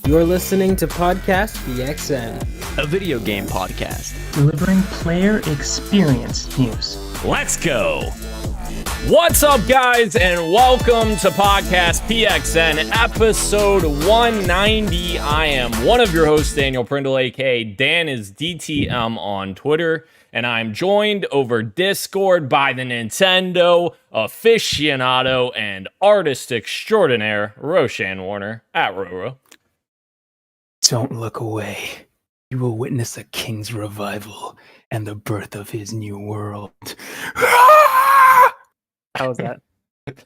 You're listening to Podcast PXN, a video game podcast delivering player experience news. Let's go! What's up, guys, and welcome to Podcast PXN, episode 190. I am one of your hosts, Daniel Prindle, aka Dan is DTM on Twitter, and I'm joined over Discord by the Nintendo aficionado and artist extraordinaire, Roshan Warner, at Roro. Don't look away. You will witness a king's revival and the birth of his new world. How was that?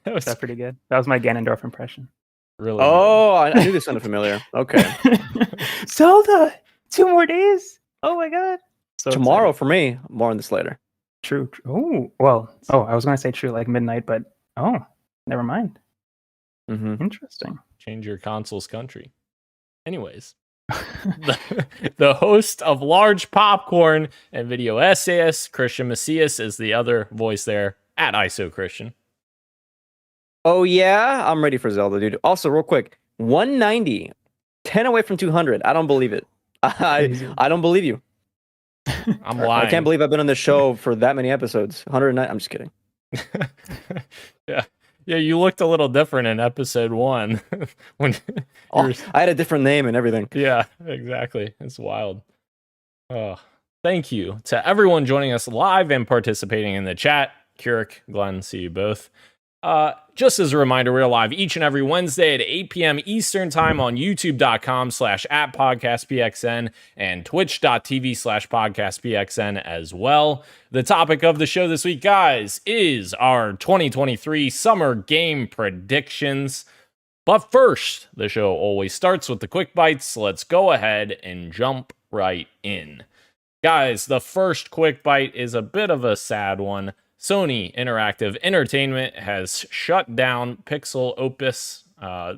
Was that pretty good? That was my Ganondorf impression. Really? Oh, I knew this sounded familiar. Okay. Zelda! 2 more days? Oh my god. So Tomorrow for me. More on this later. True. Oh, well. Oh, I was going to say true, like midnight, but never mind. Mm-hmm. Interesting. Change your console's country. Anyways. The host of Large Popcorn and Video Essays, Christian Macias, is the other voice there at ISO Christian. Oh, yeah? I'm ready for Zelda, dude. Also, real quick, 190, 10 away from 200. I don't believe it. I don't believe you. I'm lying. I can't believe I've been on the show for that many episodes. 109. I'm just kidding. Yeah, you looked a little different in episode 1 when I had a different name and everything. Yeah, exactly. It's wild. Oh, thank you to everyone joining us live and participating in the chat. Keurig, Glenn, see you both. Just as a reminder, we're live each and every Wednesday at 8 p.m. Eastern Time on youtube.com/@podcastpxn and twitch.tv/podcastpxn as well. The topic of the show this week, guys, is our 2023 summer game predictions. But first, the show always starts with the quick bites. Let's go ahead and jump right in. Guys, the first quick bite is a bit of a sad one. Sony Interactive Entertainment has shut down PixelOpus.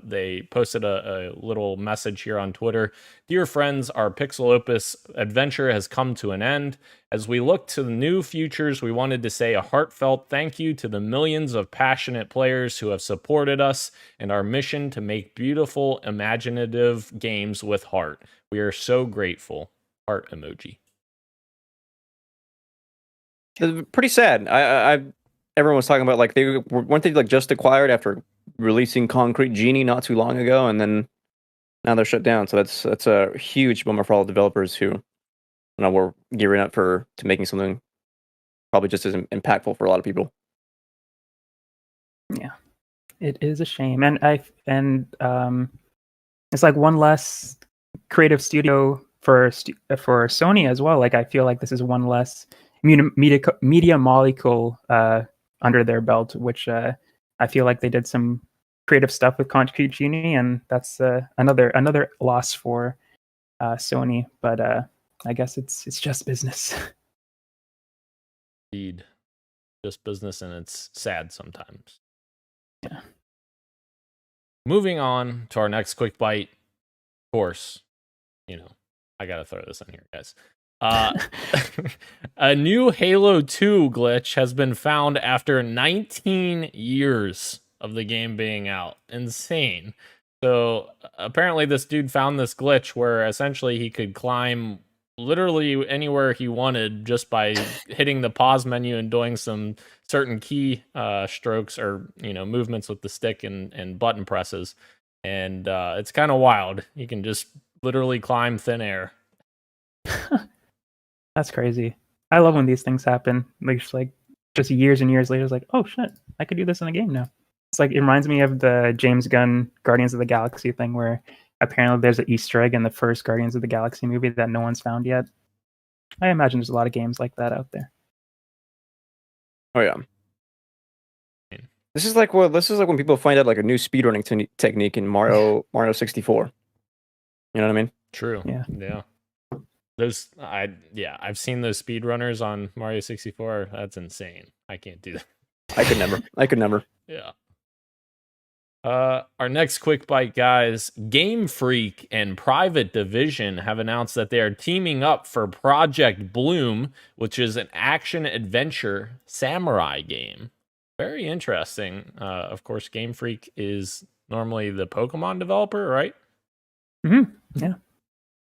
They posted a little message here on Twitter. Dear friends, our PixelOpus adventure has come to an end. As we look to the new futures, we wanted to say a heartfelt thank you to the millions of passionate players who have supported us and our mission to make beautiful, imaginative games with heart. We are so grateful. Heart emoji. Pretty sad. Everyone was talking about like weren't they like just acquired after releasing Concrete Genie not too long ago, and then now they're shut down. So that's a huge bummer for all the developers who were gearing up to making something probably just as impactful for a lot of people. Yeah, it is a shame, and it's like one less creative studio for Sony as well. Like I feel like this is one less media molecule under their belt, which I feel like they did some creative stuff with Concrete Genie, and that's another loss for Sony. But I guess it's just business. Indeed, just business, and it's sad sometimes. Yeah. Moving on to our next quick bite. Of course, I gotta throw this in here, guys. A new Halo 2 glitch has been found after 19 years of the game being out. Insane. So apparently this dude found this glitch where essentially he could climb literally anywhere he wanted just by hitting the pause menu and doing some certain key strokes or movements with the stick and button presses. And it's kind of wild. You can just literally climb thin air. That's crazy. I love when these things happen. Just years and years later, it's like, oh shit, I could do this in a game now. It's like, it reminds me of the James Gunn Guardians of the Galaxy thing, where apparently there's an Easter egg in the first Guardians of the Galaxy movie that no one's found yet. I imagine there's a lot of games like that out there. Oh yeah. This is like when people find out like a new speedrunning technique in Mario 64. You know what I mean? True. Yeah. I've seen those speedrunners on Mario 64. That's insane. I can't do that. I could never. Yeah. Our next quick bite, guys. Game Freak and Private Division have announced that they are teaming up for Project Bloom, which is an action-adventure samurai game. Very interesting. Of course, Game Freak is normally the Pokemon developer, right? Yeah.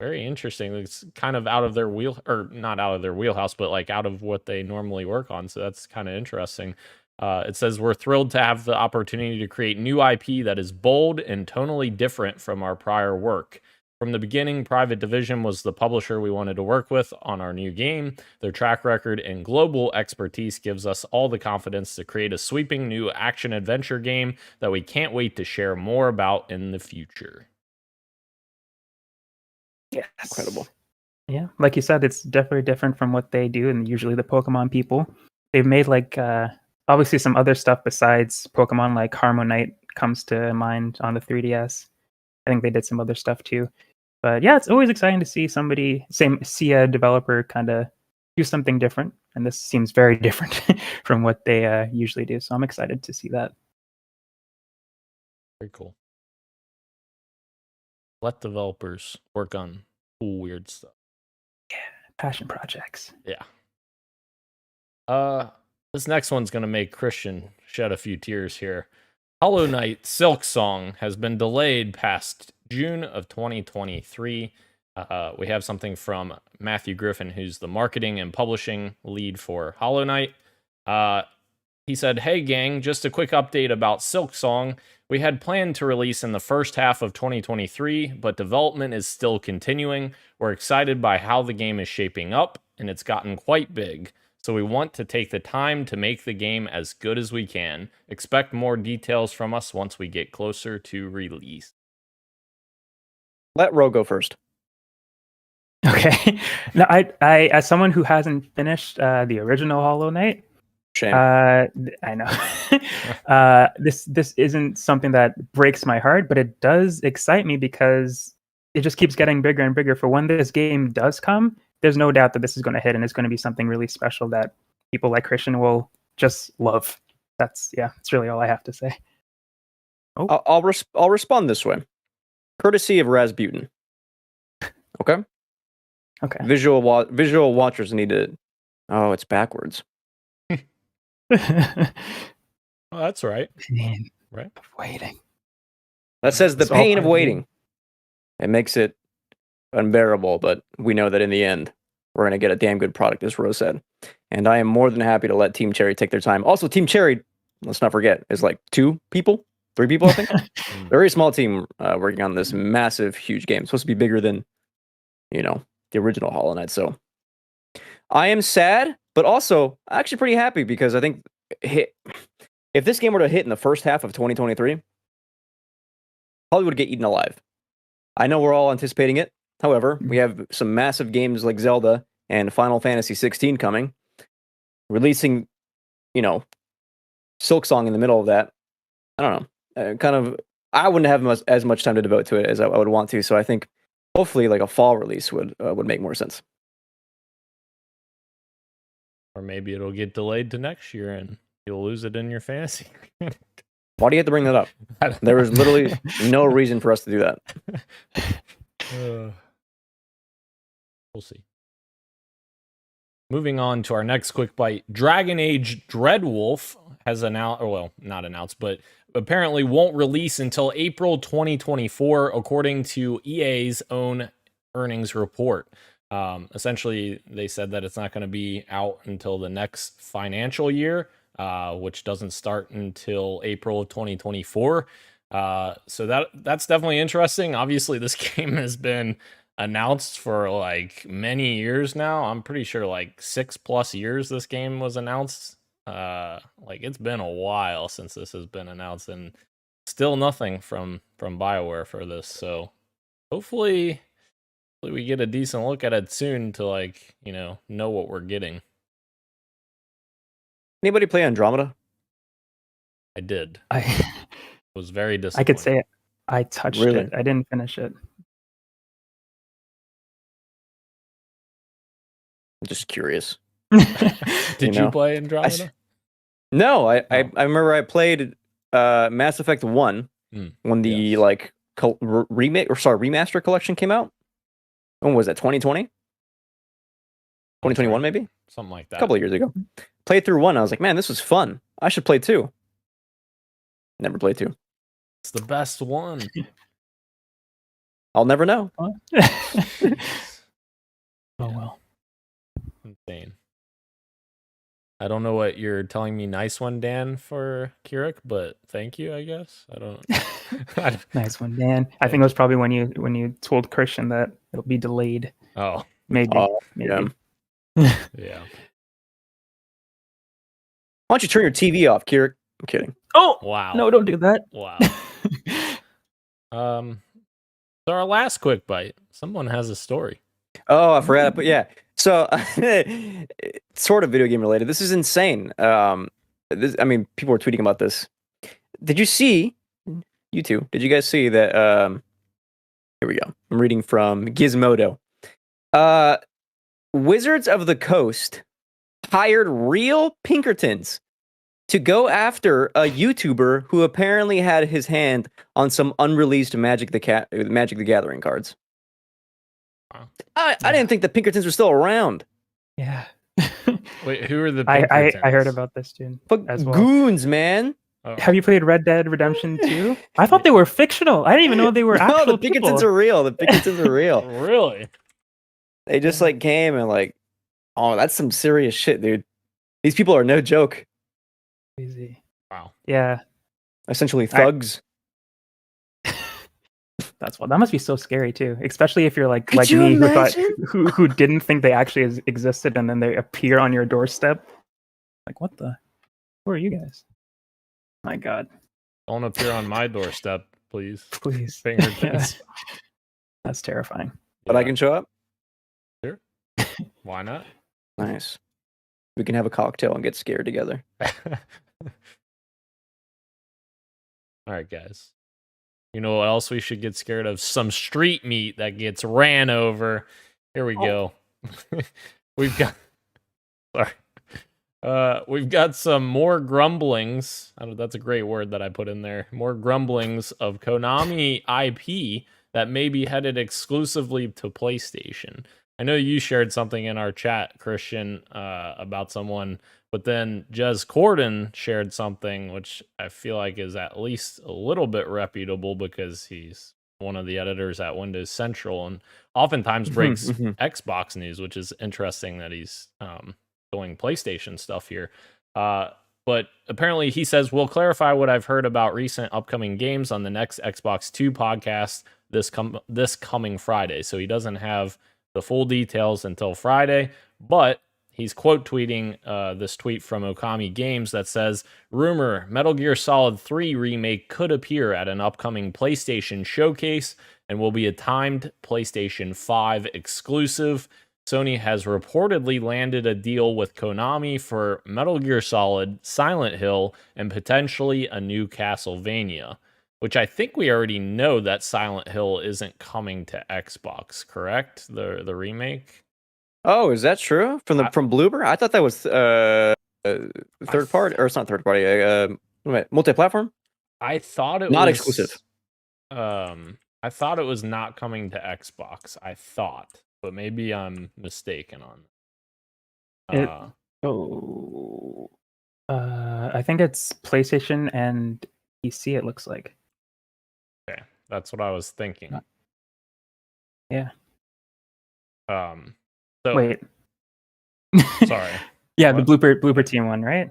Very interesting. It's kind of out of their or not out of their wheelhouse, but like out of what they normally work on. So that's kind of interesting. It says we're thrilled to have the opportunity to create new IP that is bold and tonally different from our prior work. From the beginning, Private Division was the publisher we wanted to work with on our new game. Their track record and global expertise gives us all the confidence to create a sweeping new action-adventure game that we can't wait to share more about in the future. Yes. Incredible. Yeah, like you said, it's definitely different from what they do, and usually the Pokemon people. They've made like obviously some other stuff besides Pokemon, like Harmonite comes to mind on the 3DS. I think they did some other stuff too. But yeah, it's always exciting to see see a developer kind of do something different, and this seems very different from what they usually do. So I'm excited to see that. Very cool. Let developers work on cool, weird stuff. Passion projects. Yeah. This next one's gonna make Christian shed a few tears here. Hollow Knight Silksong has been delayed past June of 2023. We have something from Matthew Griffin, who's the marketing and publishing lead for Hollow Knight. He said, "Hey gang, just a quick update about Silksong. We had planned to release in the first half of 2023, but development is still continuing. We're excited by how the game is shaping up, and it's gotten quite big. So we want to take the time to make the game as good as we can. Expect more details from us once we get closer to release." Let Ro go first. Okay. No, I as someone who hasn't finished the original Hollow Knight, Shame. I know this isn't something that breaks my heart, but it does excite me because it just keeps getting bigger and bigger. For when this game does come, there's no doubt that this is going to hit, and it's going to be something really special that people like Christian will just love. That's really all I have to say. Oh. I'll respond this way, courtesy of Rasputin. Okay. Okay. Visual watchers need to. Oh, it's backwards. Oh, that's right. Pain Right. of waiting. That says the It's all pain of part of waiting. It makes it unbearable, but we know that in the end, we're going to get a damn good product, as Rose said. And I am more than happy to let Team Cherry take their time. Also, Team Cherry, let's not forget, is like 3 people, I think. Very small team working on this massive, huge game. It's supposed to be bigger than, the original Hollow Knight. So I am sad, but also actually pretty happy because I think if this game were to hit in the first half of 2023, probably would get eaten alive. I know we're all anticipating it. However, we have some massive games like Zelda and Final Fantasy 16 coming. Releasing, Silksong in the middle of that. I don't know. I wouldn't have as much time to devote to it as I would want to. So I think hopefully like a fall release would make more sense. Or maybe it'll get delayed to next year and you'll lose it in your fantasy. Why do you have to bring that up? There is literally no reason for us to do that. We'll see. Moving on to our next quick bite, Dragon Age Dreadwolf has announced, not announced, but apparently won't release until April 2024, according to EA's own earnings report. Essentially, they said that it's not going to be out until the next financial year, which doesn't start until April of 2024. So that's definitely interesting. Obviously, this game has been announced for like many years now. I'm pretty sure like 6+ years this game was announced. Like it's been a while since this has been announced, and still nothing from BioWare for this. So hopefully we get a decent look at it soon to know what we're getting. Anybody play Andromeda? I did. I Was very disappointed. I could say it. I touched Really? it. I didn't finish it. I'm just curious. Did you play Andromeda? No, I remember I played Mass Effect 1 when the remaster collection came out. When was that? 2020? 2021 maybe? Something like that. A couple of years ago. Played through 1. I was like, man, this was fun. I should play 2. Never played 2. It's the best one. I'll never know. oh well. Insane. I don't know what you're telling me. Nice one, Dan, for Kirik, but thank you. I guess I don't. Nice one, Dan. I think it was probably when you told Christian that it'll be delayed. Oh, Maybe. Yeah. yeah. Why don't you turn your TV off, Kirik? I'm kidding. Oh Wow. no! Don't do that. Wow. So our last quick bite. Someone has a story. Oh, I forgot. But yeah. So, it's sort of video game related. This is insane. People were tweeting about this. Did you see? You two. Did you guys see that? Here we go. I'm reading from Gizmodo. Wizards of the Coast hired real Pinkertons to go after a YouTuber who apparently had his hand on some unreleased Magic the Gathering cards. Wow. I didn't think the Pinkertons were still around. Yeah. Wait, who are the I Pinkertons? heard about this, dude. But As well. goons, man. Oh. Have you played Red Dead Redemption 2? I thought they were fictional. I didn't even know they were No, actual the Pinkertons people. are real. The Pinkertons are real. Really? They just like came and like, oh, that's some serious shit, dude. These people are no joke. Crazy. Wow. Yeah, Essentially thugs. that's what. That must be so scary too, especially if you're like Could you me, imagine? who didn't think they actually existed, and then they appear on your doorstep. Like, what the? Who are you guys? My God, Don't appear on my doorstep, please. please. Pinkertons. That's terrifying. But I can show up. Why not? Nice. We can have a cocktail and get scared together. All right, guys. You know what else we should get scared of? Some street meat that gets ran over. Here we go. We've got. Sorry. We've got some more grumblings. I don't know, that's a great word that I put in there. More grumblings of Konami IP that may be headed exclusively to PlayStation. I know you shared something in our chat, Christian, about someone, but then Jez Corden shared something which I feel like is at least a little bit reputable because he's one of the editors at Windows Central and oftentimes breaks Xbox news, which is interesting that he's doing PlayStation stuff here. But apparently he says, we'll clarify what I've heard about recent upcoming games on the next Xbox 2 podcast this coming Friday. So he doesn't have the full details until Friday, but he's quote tweeting this tweet from Okami Games that says, rumor Metal Gear Solid 3 remake could appear at an upcoming PlayStation showcase and will be a timed PlayStation 5 exclusive. Sony has reportedly landed a deal with Konami for Metal Gear Solid, Silent Hill, and potentially a new Castlevania, which I think we already know that Silent Hill isn't coming to Xbox, correct? The remake? Oh, is that true? From Bloober? I thought that was third party, or it's not third party. Multi-platform? I thought it not was exclusive. I thought it was not coming to Xbox. I thought, but maybe I'm mistaken on it. I think it's PlayStation and PC. It looks like. Okay, that's what I was thinking. Yeah. So, wait. Sorry. Yeah, What? the blooper team one, right?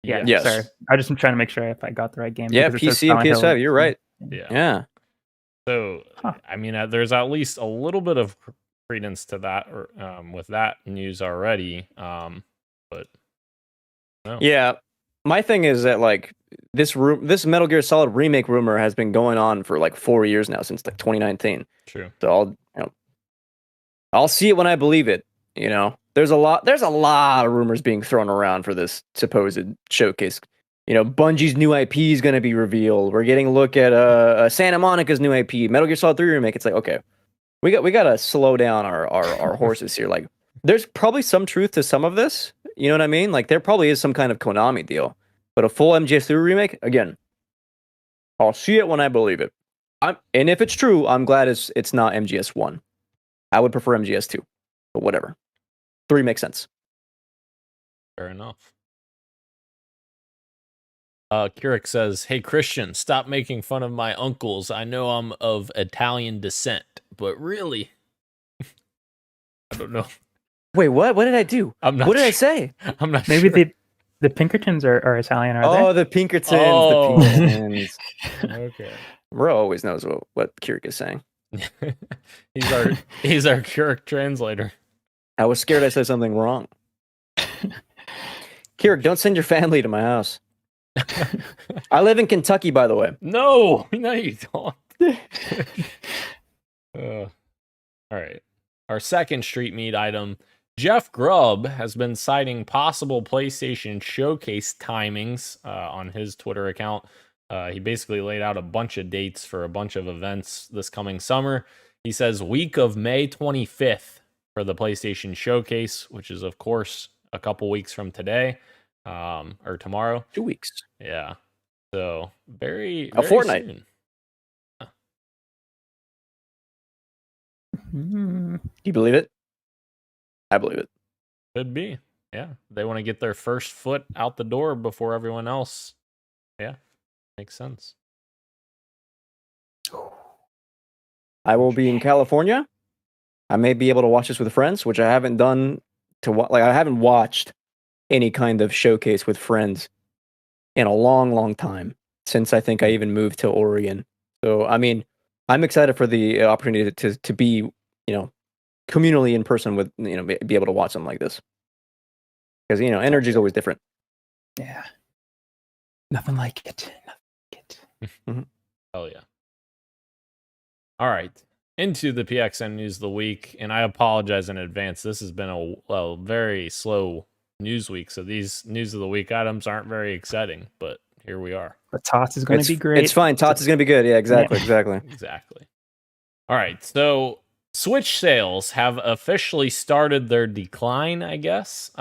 Yeah. Yes. Sorry, I just am trying to make sure if I got the right game. Yeah, because it says PC and Silent Hill. PS5. You're right. Yeah. Yeah. So, I mean, there's at least a little bit of credence to that, or with that news already. But no. Yeah. My thing is that like this Metal Gear Solid remake rumor has been going on for like 4 years now, since like 2019. True. So I'll see it when I believe it. You know, there's a lot of rumors being thrown around for this supposed showcase. You know, Bungie's new IP is going to be revealed. We're getting a look at Santa Monica's new IP, Metal Gear Solid 3 remake. It's like, okay, we got to slow down our horses here. Like, there's probably some truth to some of this. You know what I mean? Like, there probably is some kind of Konami deal. But a full MGS3 remake, again, I'll see it when I believe it. And if it's true, I'm glad it's not MGS1. I would prefer MGS2, but whatever. 3 makes sense. Fair enough. Keurig says, "Hey Christian, stop making fun of my uncles. I know I'm of Italian descent, but really, I don't know. Wait, what? What did I do? I'm not. What did I say? I'm not Maybe sure. the Pinkertons are Italian, are Oh, the Pinkertons. Oh. The Pinkertons. Okay. Bro always knows what Keurig is saying. he's our Keurig translator. I was scared I said something wrong. Keurig, don't send your family to my house. I live in Kentucky, by the way. No, you don't. All right. Our second street meat item. Jeff Grubb has been citing possible PlayStation Showcase timings on his Twitter account. He basically laid out a bunch of dates for a bunch of events this coming summer. He says week of May 25th for the PlayStation Showcase, which is, of course, a couple weeks from today or tomorrow. 2 weeks. Yeah. So very A fortnight. Soon. they? Do you believe it? I believe it. Could be. Yeah. They want to get their first foot out the door before everyone else. Yeah. Makes sense. I will be in California. I may be able to watch this with friends, which I haven't done I haven't watched any kind of showcase with friends in a long, long time since I think I even moved to Oregon. So, I mean, I'm excited for the opportunity to be, communally in person with, be able to watch something like this. Because, energy is always different. Yeah. Nothing like it. Oh, yeah. All right. Into the PXN news of the week. And I apologize in advance. This has been a very slow news week. So these news of the week items aren't very exciting. But here we are. But Tots is going to be great. It's fine. Tots is going to be good. Yeah, exactly. Exactly. All right. So Switch sales have officially started their decline, I guess.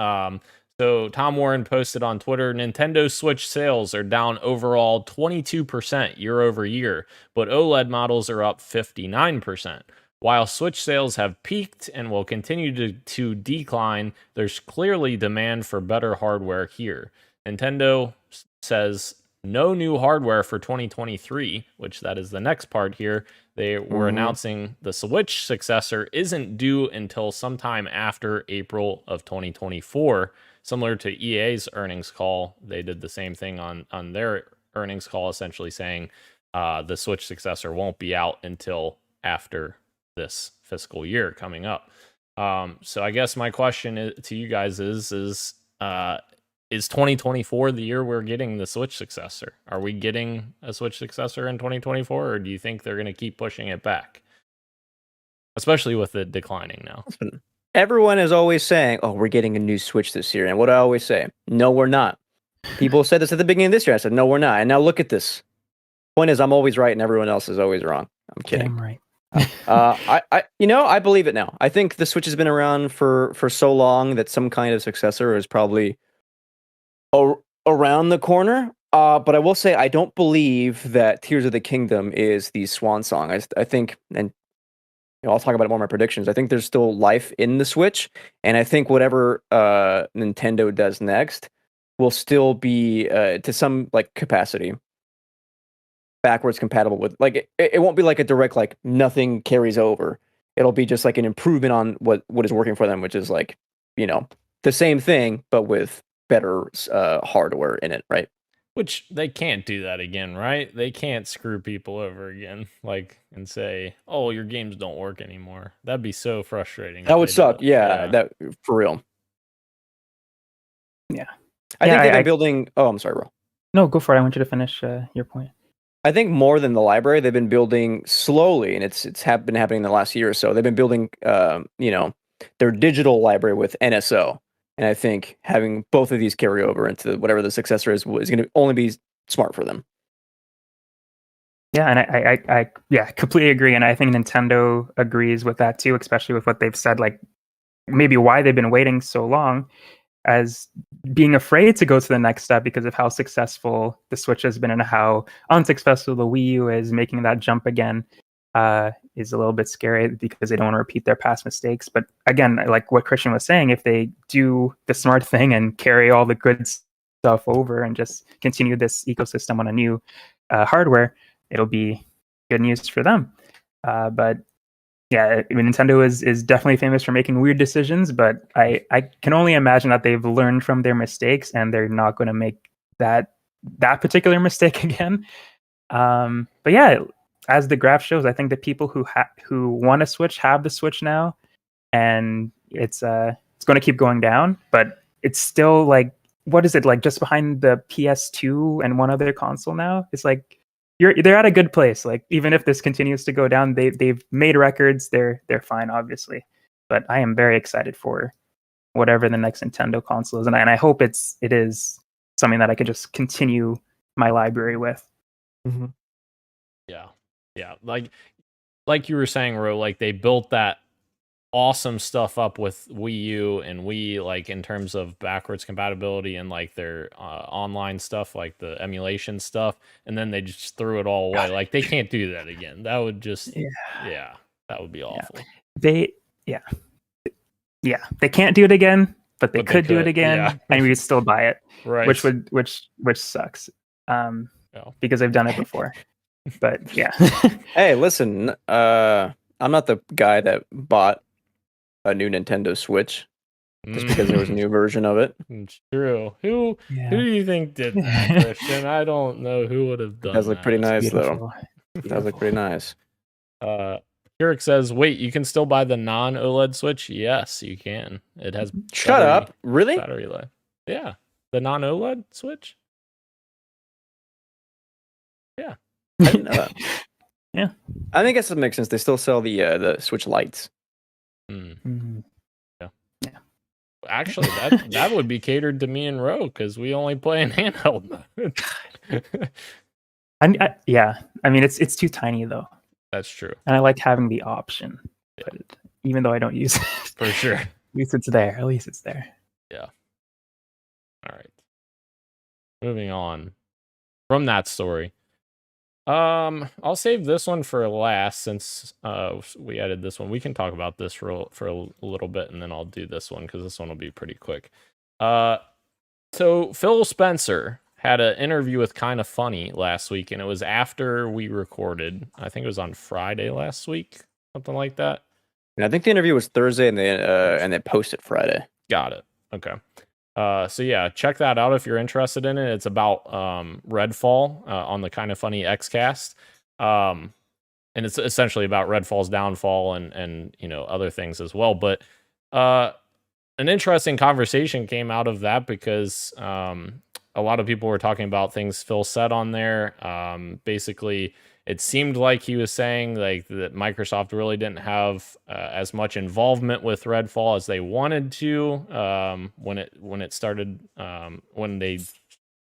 So Tom Warren posted on Twitter, Nintendo Switch sales are down overall 22% year over year, but OLED models are up 59%. While Switch sales have peaked and will continue to decline, there's clearly demand for better hardware here. Nintendo says no new hardware for 2023, which that is the next part here. They were announcing the Switch successor isn't due until sometime after April of 2024. Similar to EA's earnings call, they did the same thing on their earnings call, essentially saying the Switch successor won't be out until after this fiscal year coming up. So I guess my question to you guys is 2024 the year we're getting the Switch successor? Are we getting a Switch successor in 2024, or do you think they're going to keep pushing it back? Especially with it declining now. Everyone is always saying, oh, we're getting a new Switch this year. And what do I always say? No, we're not. People said this at the beginning of this year. I said, no, we're not. And now look at this. Point is, I'm always right and everyone else is always wrong. I'm kidding. Damn right. I believe it now. I think the Switch has been around for so long that some kind of successor is probably around the corner. But I will say, I don't believe that Tears of the Kingdom is the swan song. I think, and I'll talk about it more in my predictions. I think there's still life in the Switch, and I think whatever Nintendo does next will still be to some capacity backwards compatible with it won't be like a direct nothing carries over. It'll be just like an improvement on what is working for them, which is the same thing but with better hardware in it, right? Which they can't do that again, right? They can't screw people over again, and say, "Oh, your games don't work anymore." That'd be so frustrating. That would suck. Yeah, that for real. Yeah, I think they've been building. Oh, I'm sorry, bro. No, go for it. I want you to finish your point. I think more than the library, they've been building slowly, and it's been happening in the last year or so. They've been building, their digital library with NSO. And I think having both of these carry over into whatever the successor is going to only be smart for them. Yeah, and I completely agree. And I think Nintendo agrees with that too, especially with what they've said, maybe why they've been waiting so long as being afraid to go to the next step because of how successful the Switch has been and how unsuccessful the Wii U is. Making that jump again is a little bit scary because they don't want to repeat their past mistakes. But again, like what Christian was saying, if they do the smart thing and carry all the good stuff over and just continue this ecosystem on a new hardware, it'll be good news for them. But yeah, I mean, Nintendo is definitely famous for making weird decisions, but I can only imagine that they've learned from their mistakes and they're not going to make that particular mistake again. But yeah, as the graph shows, I think the people who want a Switch have the Switch now, and it's going to keep going down. But it's still like, what is it, like just behind the PS2 and one other console now? It's like they're at a good place. Like even if this continues to go down, they've made records. They're fine, obviously. But I am very excited for whatever the next Nintendo console is, and I hope it is something that I could just continue my library with. Mm-hmm. Yeah. Like you were saying, Ro, like they built that awesome stuff up with Wii U and Wii, like in terms of backwards compatibility and like their online stuff, like the emulation stuff, and then they just threw it all away. Like they can't do that again. That would just that would be awful. They can't do it again, but they could do it again, and we'd still buy it, right? Which sucks, because they've done it before. But yeah. Hey, listen, I'm not the guy that bought a new Nintendo Switch just because there was a new version of it. It's true. Who do you think did that, Christian? I don't know who would have done that. Does look pretty nice, though. It does look pretty nice. Eric says, wait, you can still buy the non-OLED Switch? Yes, you can. It has Shut up. Really? Battery life. Yeah. The non-OLED Switch? Yeah. I didn't know that. Yeah. I think it makes sense. They still sell the Switch Lights. Mm-hmm. Yeah. Actually, that would be catered to me and Ro because we only play in handheld mode. I mean, it's too tiny though. That's true. And I like having the option, but even though I don't use it, for sure. At least it's there. Yeah. All right. Moving on from that story. I'll save this one for last since we added this one. We can talk about this for a little bit, and then I'll do this one because this one will be pretty quick. So Phil Spencer had an interview with Kinda Funny last week, and it was after we recorded. I think it was on Friday last week, something like that. And I think the interview was Thursday, and they posted Friday. Got it. Okay. So yeah, check that out if you're interested in it. It's about Redfall on the Kinda Funny Xcast. And it's essentially about Redfall's downfall and other things as well. But an interesting conversation came out of that because a lot of people were talking about things Phil said on there. Basically, it seemed like he was saying like that Microsoft really didn't have as much involvement with Redfall as they wanted to when it started when they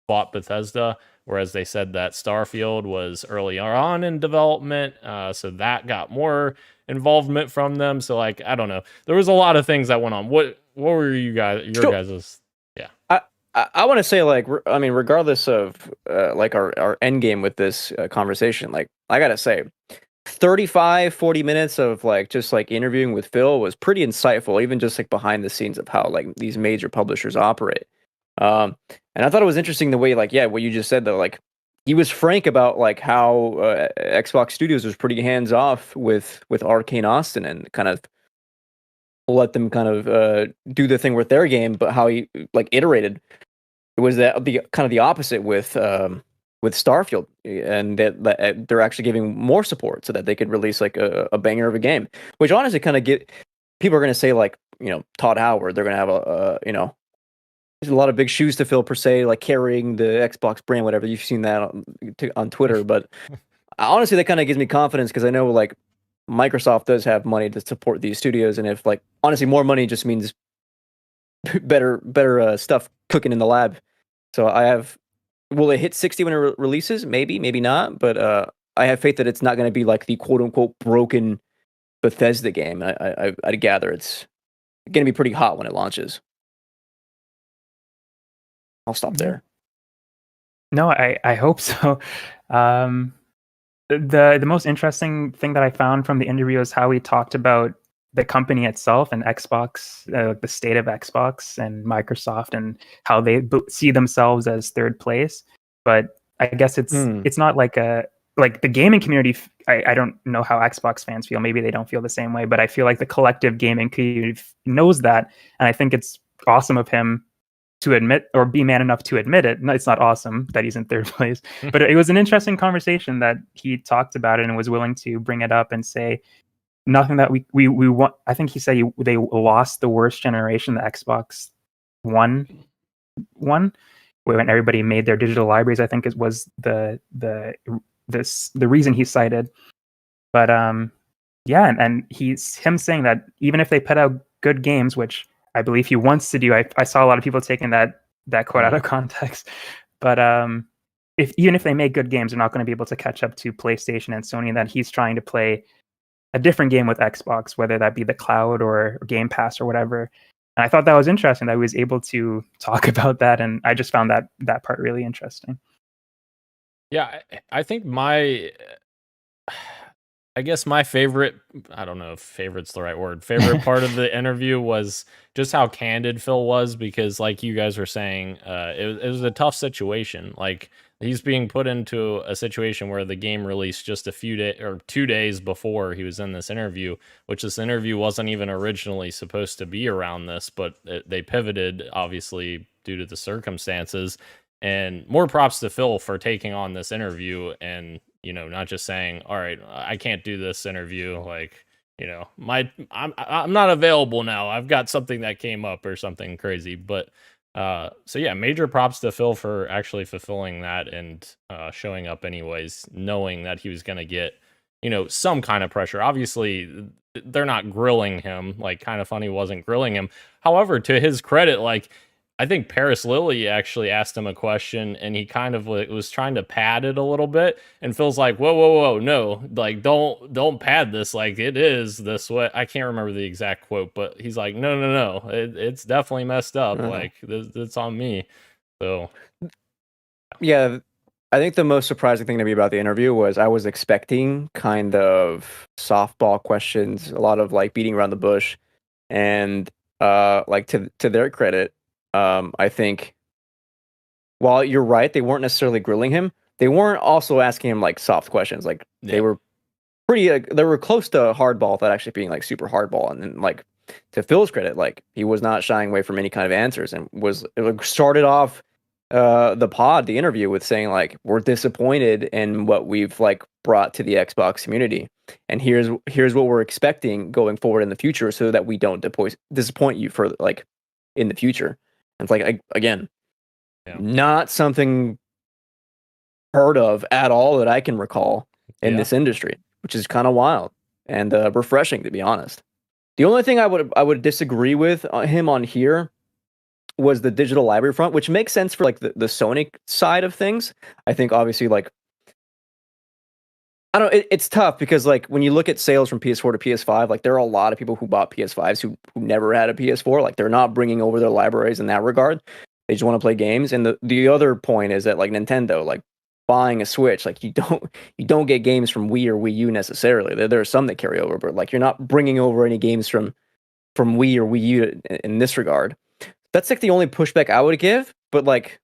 bought Bethesda, whereas they said that Starfield was earlier on in development, so that got more involvement from them. So like I don't know, there was a lot of things that went on. What were your guys'? I want to say, like, I mean, regardless of like our end game with this conversation, like, I gotta say, 40 minutes of like just like interviewing with Phil was pretty insightful, even just like behind the scenes of how like these major publishers operate. And I thought it was interesting the way, like, yeah, what you just said though, like he was frank about like how Xbox Studios was pretty hands off with Arcane Austin and kind of let them kind of do the thing with their game, but how he like iterated. It was the kind of the opposite with Starfield, and that they're actually giving more support so that they could release like a banger of a game. Which honestly kind of people are going to say like Todd Howard, they're going to have there's a lot of big shoes to fill per se, like carrying the Xbox brand, whatever. You've seen that on Twitter, but honestly, that kind of gives me confidence because I know like Microsoft does have money to support these studios, and if like honestly more money just means better stuff cooking in the lab. So will it hit 60 when it releases? Maybe not, but I have faith that it's not going to be like the quote unquote broken Bethesda game. I gather it's going to be pretty hot when it launches. I'll stop there. No, I hope so. The most interesting thing that I found from the interview is how he talked about the company itself and Xbox, the state of Xbox and Microsoft, and how they see themselves as third place. But I guess it's not like the gaming community. I don't know how Xbox fans feel. Maybe they don't feel the same way, but I feel like the collective gaming community knows that, and I think it's awesome of him to admit, or be man enough to admit it. No, it's not awesome that he's in third place, but it was an interesting conversation that he talked about it and was willing to bring it up and say nothing that we want. I think he said they lost the worst generation, the Xbox One, when everybody made their digital libraries. I think it was the reason he cited. But yeah, and he's him saying that even if they put out good games, which I believe he wants to do. I saw a lot of people taking that quote out of context. But even if they make good games, they're not going to be able to catch up to PlayStation and Sony, and that he's trying to play a different game with Xbox, whether that be the cloud or Game Pass or whatever. And I thought that was interesting that he was able to talk about that, and I just found that part really interesting. Yeah, I think I guess my favorite, I don't know if favorite's the right word, favorite part of the interview was just how candid Phil was, because like you guys were saying, it was a tough situation. Like, he's being put into a situation where the game released just a few days or 2 days before he was in this interview, which this interview wasn't even originally supposed to be around this, but they pivoted, obviously, due to the circumstances. And more props to Phil for taking on this interview and, not just saying, all right, I can't do this interview. Like, I'm not available now. I've got something that came up or something crazy. But so yeah, major props to Phil for actually fulfilling that and showing up anyways, knowing that he was going to get, some kind of pressure. Obviously, they're not grilling him. Like, Kind of Funny wasn't grilling him. However, to his credit, like, I think Paris Lilly actually asked him a question, and he kind of was trying to pad it a little bit. And Phil's like, "Whoa, no! Like, don't pad this. Like, it is this way." I can't remember the exact quote, but he's like, "No, it's definitely messed up. Like, it's on me." So, yeah, I think the most surprising thing to me about the interview was I was expecting kind of softball questions, a lot of like beating around the bush, and like to their credit. I think while you're right, they weren't necessarily grilling him. They weren't also asking him like soft questions. Like they were they were close to hardball without actually being like super hardball. And then like to Phil's credit, like he was not shying away from any kind of answers, and started off the interview with saying like, we're disappointed in what we've like brought to the Xbox community, and here's what we're expecting going forward in the future, so that we don't disappoint you for like in the future. It's like, again, not something heard of at all that I can recall in this industry, which is kind of wild and refreshing, to be honest. The only thing I would disagree with him on here was the digital library front, which makes sense for like the Sony side of things. I think obviously like it's tough because like when you look at sales from PS4 to PS5, like there are a lot of people who bought PS5s who never had a PS4. Like they're not bringing over their libraries in that regard. They just want to play games. And the other point is that like Nintendo, like buying a Switch, like you don't get games from Wii or Wii U necessarily. There are some that carry over, but like you're not bringing over any games from Wii or Wii U in this regard. That's like the only pushback I would give. But like,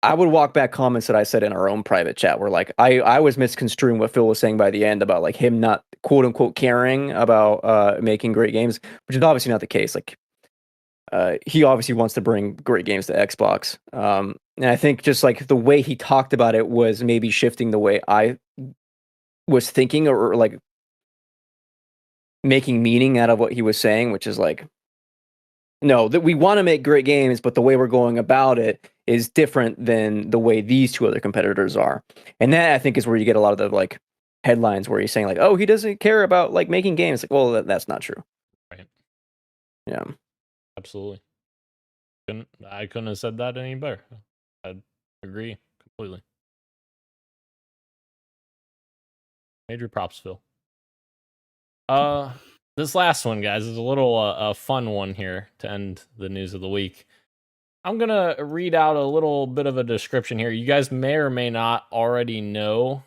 I would walk back comments that I said in our own private chat where like I was misconstruing what Phil was saying by the end about like him not quote unquote caring about making great games, which is obviously not the case. Like he obviously wants to bring great games to Xbox. And I think just like the way he talked about it was maybe shifting the way I was thinking, or like making meaning out of what he was saying, which is like, no, that we want to make great games, but the way we're going about it is different than the way these two other competitors are. And that I think is where you get a lot of the like headlines where he's saying like, oh, he doesn't care about like making games. Like, well, that's not true. Right. Yeah. Absolutely. I couldn't have said that any better. I agree completely. Major props, Phil. This last one, guys, is a little a fun one here to end the news of the week. I'm going to read out a little bit of a description here. You guys may or may not already know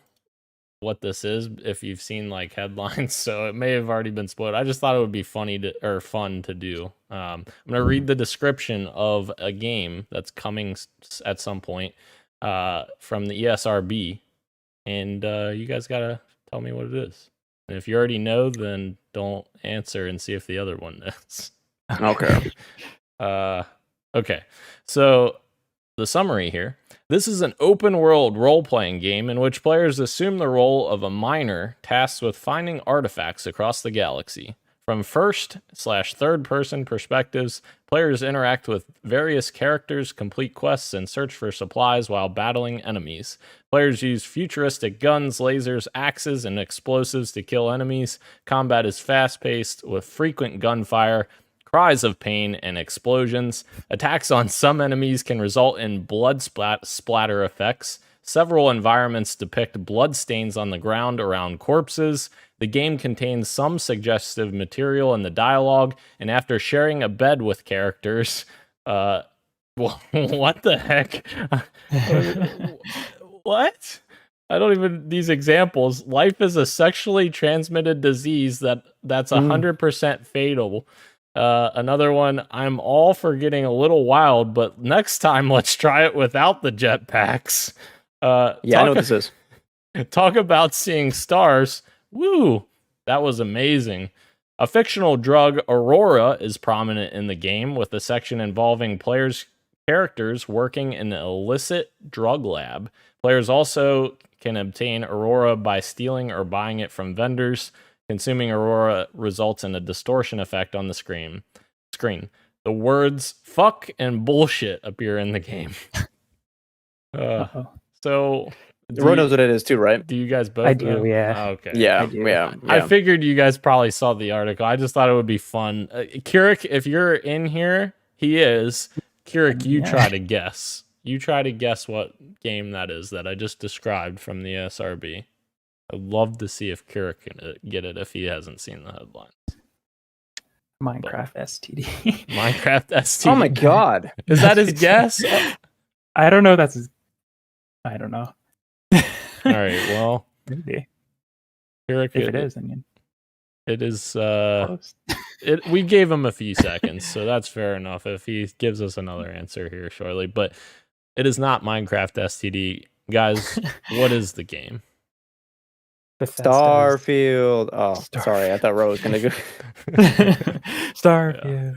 what this is if you've seen like headlines, so it may have already been spoiled. I just thought it would be fun to do. I'm gonna read the description of a game that's coming at some point from the ESRB, and you guys gotta tell me what it is. And if you already know, then don't answer and see if the other one knows. Okay. Okay. So the summary here. This is an open-world role-playing game in which players assume the role of a miner tasked with finding artifacts across the galaxy. From first/third-person perspectives, players interact with various characters, complete quests, and search for supplies while battling enemies. Players use futuristic guns, lasers, axes, and explosives to kill enemies. Combat is fast-paced with frequent gunfire, cries of pain, and explosions. Attacks on some enemies can result in blood splatter effects. Several environments depict blood stains on the ground around corpses. The game contains some suggestive material in the dialogue, and after sharing a bed with characters, what the heck? What? I don't even, these examples. Life is a sexually transmitted disease that's 100% fatal. Another one, I'm all for getting a little wild, but next time let's try it without the jetpacks. I know what this is. Talk about seeing stars. Woo! That was amazing. A fictional drug, Aurora, is prominent in the game, with a section involving characters working in an illicit drug lab. Players also can obtain Aurora by stealing or buying it from vendors. Consuming Aurora results in a distortion effect on the screen. The words "fuck" and "bullshit" appear in the game. So Ro knows what it is too, right? do you guys both? I do, know? yeah. Oh, okay. Yeah. I figured you guys probably saw the article. I just thought it would be fun. Kirik, if you're in here, he is. Kirik, you try to guess. You try to guess what game that is that I just described from the SRB. I'd love to see if Kirik can get it if he hasn't seen the headlines. Minecraft STD. Minecraft STD. Oh my god. Is that his guess? I don't know. I don't know. All right. Well, Maybe. Kirik, If it is, I mean, it is. close. We gave him a few seconds, so that's fair enough. If he gives us another answer here shortly, but it is not Minecraft STD, guys. What is the game? Starfield. Oh, sorry. I thought Ro was gonna go. Starfield.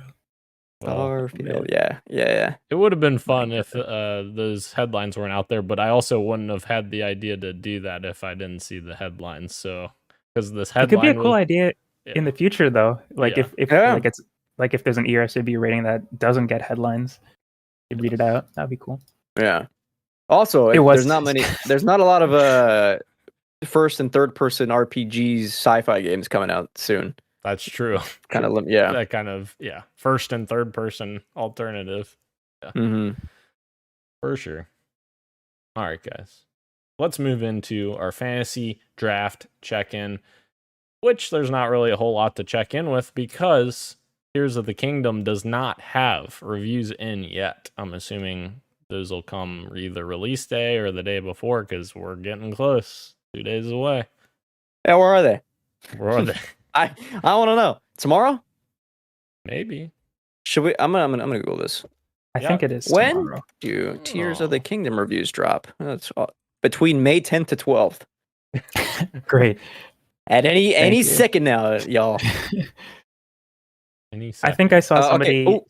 Starfield. Yeah. It would have been fun if those headlines weren't out there, but I also wouldn't have had the idea to do that if I didn't see the headlines. So, because this It headline could be a cool idea yeah. in the future, though. Like Yeah. if Yeah. like it's like if there's an ESRB rating that doesn't get headlines, you read it out. That'd be cool. Yeah. Also, there's not a lot of first and third person RPGs, sci-fi games coming out soon. That's true. Kind of, yeah. That kind of first and third person alternative. Mm-hmm. For sure. All right, guys. Let's move into our fantasy draft check-in, which there's not really a whole lot to check in with because Tears of the Kingdom does not have reviews in yet. I'm assuming those will come either release day or the day before because we're getting close. 2 days away. Yeah, where are they? Where are they? I want to know. Tomorrow? Maybe. Should we? I'm gonna Google this. I think it is When tomorrow. do Tears of the Kingdom reviews drop? That's between May 10th to 12th. Great. At any you. second now, y'all. I think I saw Okay. somebody.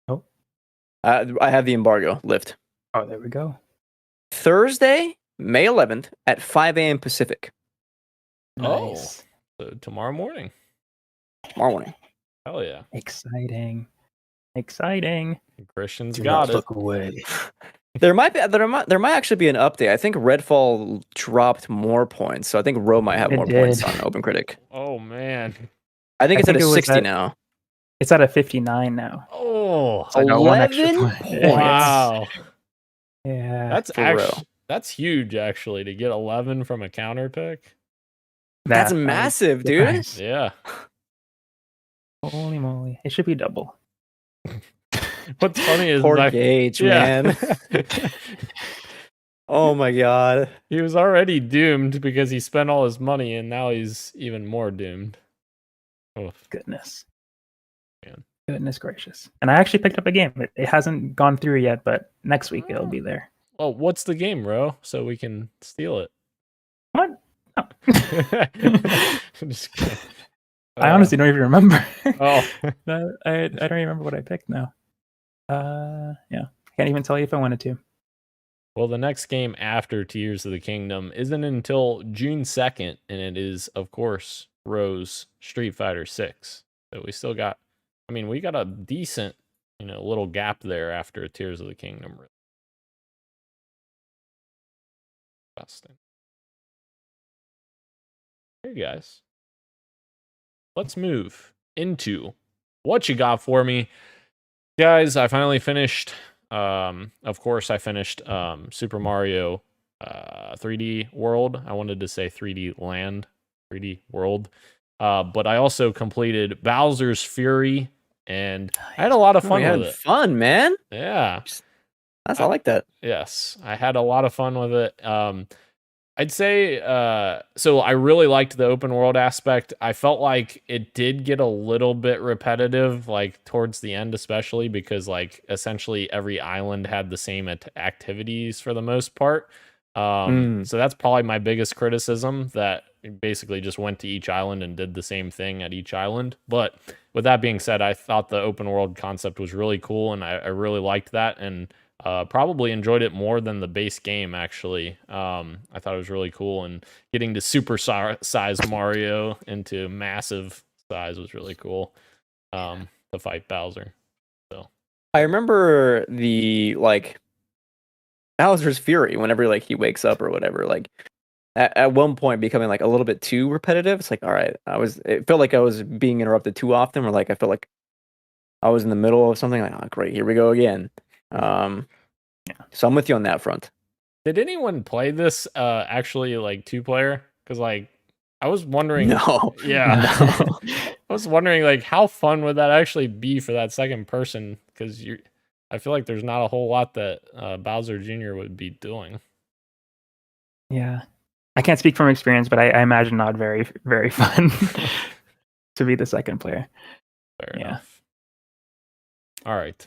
Oh. I have the embargo lift. Oh, there we go. Thursday, May 11th at 5 a.m. Pacific. Nice. So tomorrow morning. Tomorrow morning. Hell yeah. Exciting. Christian's Do got not it. look away. There might actually be an update. I think Redfall dropped more points, so I think Ro might have It more did. points on OpenCritic. Oh man. I think it's think at it a was 60 at- now. It's at a 59 now. Oh. So I got one extra 11 point. points. Wow. Yeah. That's For actually real. that's huge actually to get 11 from a counter pick. That's That was massive, dude. nice. Yeah. Holy moly. It should be double. What's funny is Poor my Gage, yeah. man. Oh my god. He was already doomed because he spent all his money, and now he's even more doomed. Oof. Goodness. Man. Goodness gracious. And I actually picked up a game. It hasn't gone through yet, but next week it'll be there. Oh, what's the game, Ro? So we can steal it. What? No. Just kidding. I honestly don't even remember. Oh. I don't even remember what I picked now. Yeah. Can't even tell you if I wanted to. Well, the next game after Tears of the Kingdom isn't until June 2nd, and it is, of course, Rose Street Fighter 6. So we still got, we got a decent, little gap there after Tears of the Kingdom. Interesting. Hey, guys. Let's move into what you got for me. Guys, I finally finished, of course, I finished Super Mario 3D World. I wanted to say 3D Land, 3D World. But I also completed Bowser's Fury, and I had a lot of fun with it. Fun, man. Yeah. I like that. Yes, I had a lot of fun with it. I'd say, so I really liked the open world aspect. I felt like it did get a little bit repetitive, like towards the end, especially because like essentially every island had the same activities for the most part. So that's probably my biggest criticism, that basically just went to each island and did the same thing at each island. But with that being said, I thought the open world concept was really cool, and I really liked that, and probably enjoyed it more than the base game, actually. I thought it was really cool, and getting to super size Mario into massive size was really cool to fight Bowser. So I remember the Bowser's Fury whenever he wakes up or whatever, at one point becoming a little bit too repetitive. It's all right, it felt like I was being interrupted too often, or I felt like I was in the middle of something, oh great, here we go again. So I'm with you on that front. did anyone play this actually 2-player? Because I was wondering. No. Yeah. No. I was wondering how fun would that actually be for that second person, because I feel like there's not a whole lot that Bowser Jr. would be doing. Yeah. I can't speak from experience, but I imagine not very, very fun to be the second player. Fair enough. All right.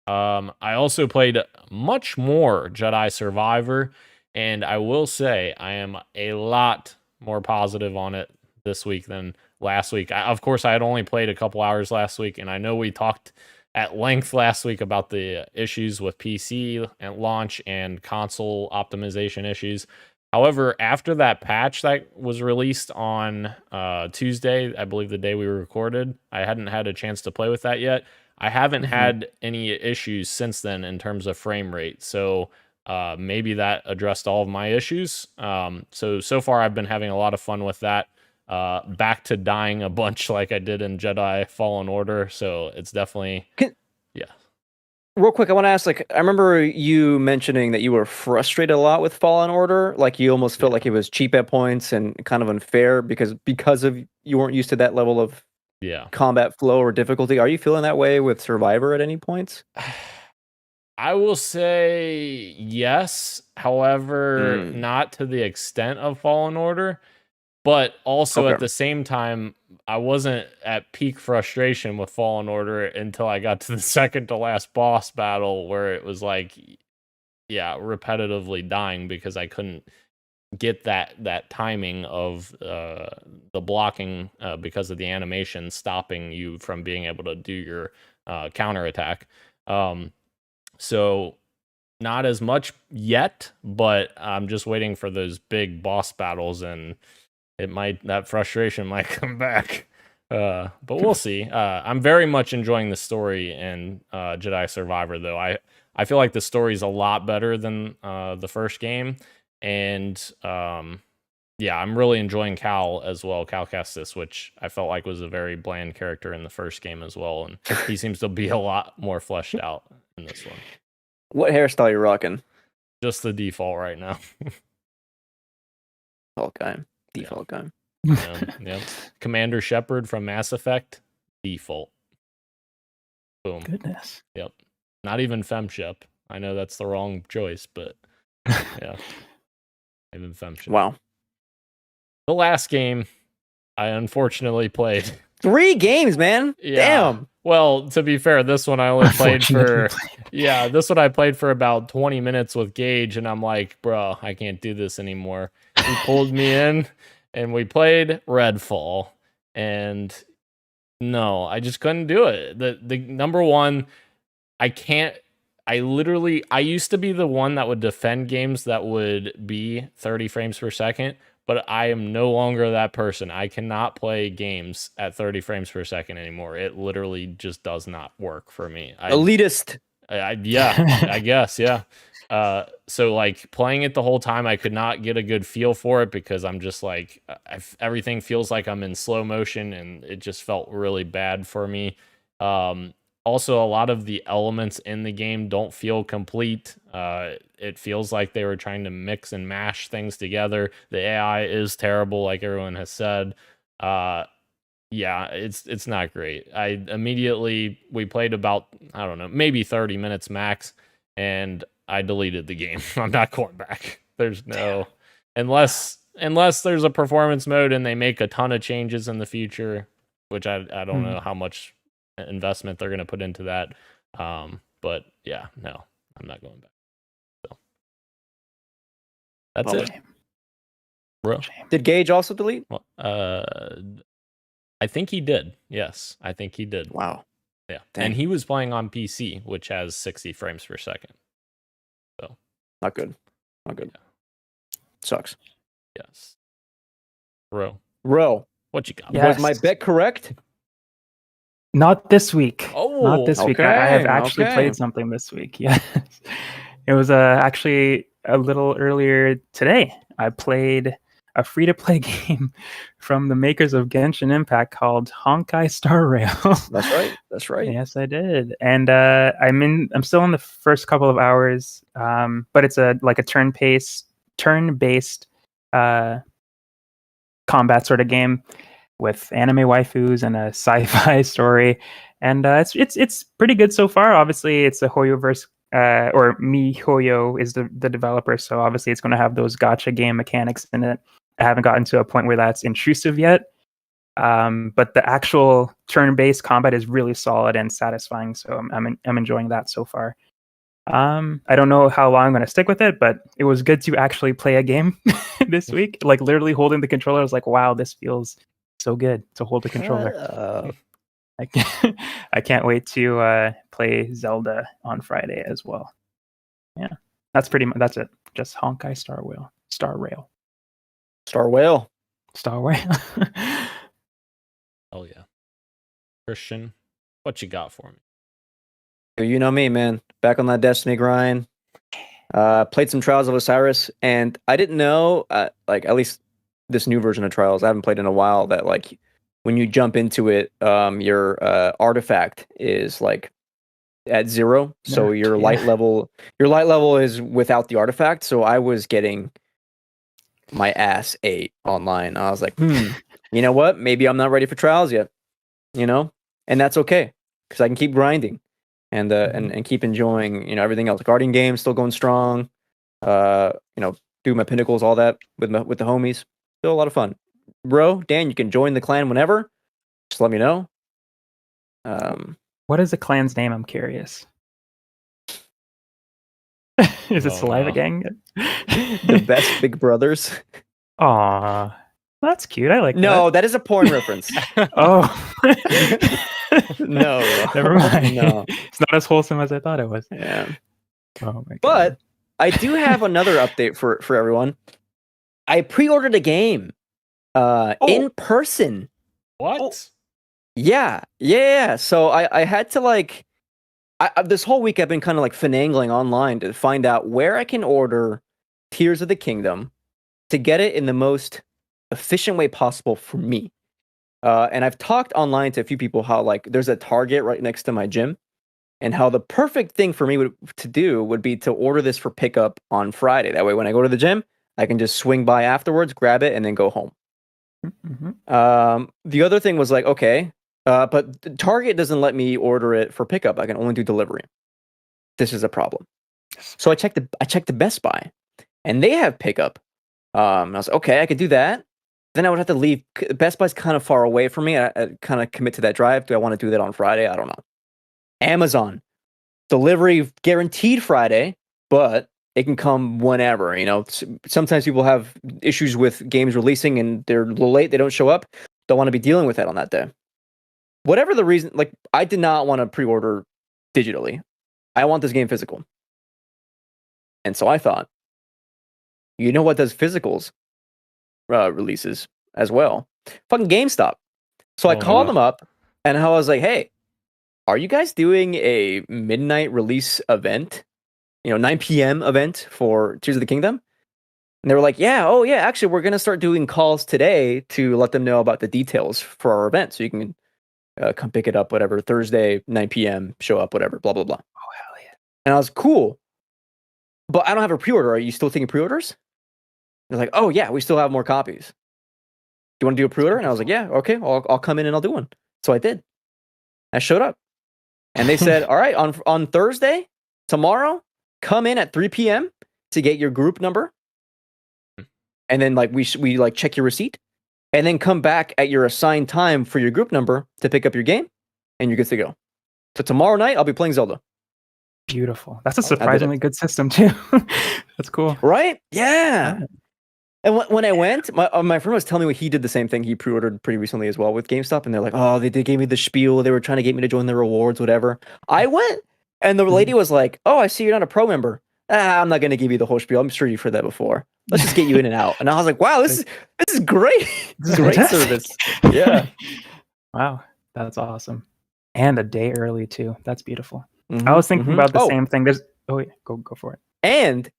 I also played much more Jedi Survivor, and I will say I am a lot more positive on it this week than last week. Of course, I had only played a couple hours last week, and I know we talked at length last week about the issues with PC and launch and console optimization issues. However, after that patch that was released on Tuesday, I believe the day we recorded, I hadn't had a chance to play with that yet. I haven't had any issues since then in terms of frame rate. So maybe that addressed all of my issues. So far I've been having a lot of fun with that. Back to dying a bunch like I did in Jedi Fallen Order. So it's definitely, yeah. Real quick, I want to ask, I remember you mentioning that you were frustrated a lot with Fallen Order. You almost felt like it was cheap at points and kind of unfair because of you weren't used to that level of combat flow or difficulty. Are you feeling that way with Survivor at any points? I will say yes. However, not to the extent of Fallen Order. But also at the same time, I wasn't at peak frustration with Fallen Order until I got to the second to last boss battle, where it was repetitively dying because I couldn't get that timing of the blocking because of the animation stopping you from being able to do your counterattack. So not as much yet, but I'm just waiting for those big boss battles, and that frustration might come back. But we'll see. I'm very much enjoying the story in Jedi Survivor, though. I feel like the story's a lot better than the first game. And I'm really enjoying Cal as well, Cal Kestis, which I felt like was a very bland character in the first game as well. And he seems to be a lot more fleshed out in this one. What hairstyle are you rocking? Just the default right now. Default guy. Yeah. Commander Shepard from Mass Effect, default. Boom. Goodness. Yep. Not even FemShep. I know that's the wrong choice, but Yeah. Save and function. Wow. The last game I unfortunately played. 3 games, man. Yeah. Damn. Well, to be fair, this one I only played for Unfortunately. this one I played for about 20 minutes with Gage, and I'm like, bro, I can't do this anymore. He pulled me in, and we played Redfall, and no, I just couldn't do it. The number one, I can't. I used to be the one that would defend games that would be 30 frames per second, but I am no longer that person. I cannot play games at 30 frames per second anymore. It literally just does not work for me. Elitist. Yeah, I guess, yeah. So like playing it the whole time, I could not get a good feel for it because I'm just like, everything feels like I'm in slow motion, and it just felt really bad for me. Also, a lot of the elements in the game don't feel complete. It feels like they were trying to mix and mash things together. The AI is terrible, like everyone has said. Yeah, it's not great. We played about, I don't know, maybe 30 minutes max, and I deleted the game. I'm not going back. There's no, unless there's a performance mode and they make a ton of changes in the future, which I don't know how much investment they're going to put into that. But yeah, no, I'm not going back. So that's it, bro. Did Gage also delete? Well, I think he did. Yes, I think he did. Wow. Yeah, Dang. and he was playing on PC, which has 60 frames per second. So Not good. Not good. Sucks. yes, bro, Ro, what you got? Yeah. was my bet correct? Not this week. Oh, Not this week. I have actually okay. played something this week. Yes. It was actually a little earlier today. I played a free-to-play game from the makers of Genshin Impact called Honkai Star Rail. That's right. That's right. Yes, I did. And I'm still in the first couple of hours. But it's a turn-based combat sort of game with anime waifus and a sci-fi story, and it's pretty good so far. Obviously, it's a Hoyoverse, or MiHoYo is the developer, so obviously it's going to have those gacha game mechanics in it. I haven't gotten to a point where that's intrusive yet, but the actual turn-based combat is really solid and satisfying. So I'm enjoying that so far. I don't know how long I'm going to stick with it, but it was good to actually play a game this week. Like literally holding the controller, I was like, wow, this feels so good to hold the controller. I can't wait to play Zelda on Friday as well. Yeah, that's it. Just Honkai Star Rail. Star Whale. Star Rail. Oh yeah, Christian, what you got for me? You know me, man. Back on that Destiny grind. Played some Trials of Osiris, and I didn't know, like at least this new version of Trials, I haven't played in a while, that like when you jump into it, your artifact is like at 0. So your light level is without the artifact. So I was getting my ass ate online. I was like, you know what? Maybe I'm not ready for Trials yet. You know? And that's okay, because I can keep grinding and keep enjoying, everything else. Guardian games still going strong. Do my pinnacles, all that with the homies. Still a lot of fun. Bro, Dan, you can join the clan whenever. Just let me know. What is the clan's name? I'm curious. Is it Saliva Gang? The best big brothers. Aw, that's cute. I like No, that is a porn reference. Oh. No. Never mind. No. It's not as wholesome as I thought it was. Yeah. Oh my god. But I do have another update for everyone. I pre-ordered a game in person. What? Yeah. So I had to like, this whole week I've been kind of like finagling online to find out where I can order Tears of the Kingdom to get it in the most efficient way possible for me. And I've talked online to a few people how like there's a Target right next to my gym, and how the perfect thing for me would be to order this for pickup on Friday. That way, when I go to the gym, I can just swing by afterwards, grab it, and then go home. The other thing was like, okay, but Target doesn't let me order it for pickup. I can only do delivery. This is a problem. So I checked the Best Buy, and they have pickup. I was like, okay, I could do that. Then I would have to leave. Best Buy's kind of far away from me. I kind of commit to that drive. Do I want to do that on Friday? I don't know. Amazon delivery guaranteed Friday, but it can come whenever. Sometimes people have issues with games releasing and they're a little late. They don't show up. Don't want to be dealing with that on that day. Whatever the reason, like I did not want to pre-order digitally. I want this game physical. And so I thought, you know what does physicals releases as well? Fucking GameStop. So I called them up and I was like, hey, are you guys doing a midnight release event? 9 p.m. event for Tears of the Kingdom? And they were like, yeah, oh yeah, actually we're going to start doing calls today to let them know about the details for our event. So you can come pick it up, whatever, Thursday, 9 p.m., show up, whatever, blah, blah, blah. Oh, hell yeah. And I was cool. But I don't have a pre-order. Are you still taking pre-orders? They're like, oh yeah, we still have more copies. Do you want to do a pre-order? And I was like, yeah, okay, I'll come in and I'll do one. So I did. I showed up. And they said, all right, on Thursday, tomorrow, come in at 3 p.m. to get your group number. And then we like check your receipt. And then come back at your assigned time for your group number to pick up your game. And you're good to go. So tomorrow night, I'll be playing Zelda. Beautiful. That's a surprisingly good system too. That's cool. Right? Yeah. And when I went, my friend was telling me what he did the same thing. He pre-ordered pretty recently as well with GameStop. And they're like, oh, they gave me the spiel. They were trying to get me to join the rewards, whatever. I went and the lady was like, oh, I see you're not a pro member. I'm not going to give you the whole spiel. I'm sure you've heard that before. Let's just get you in and out. And I was like, wow, this is great. This is great service. Yeah. Wow. That's awesome. And a day early too. That's beautiful. I was thinking about the same thing. Go for it. And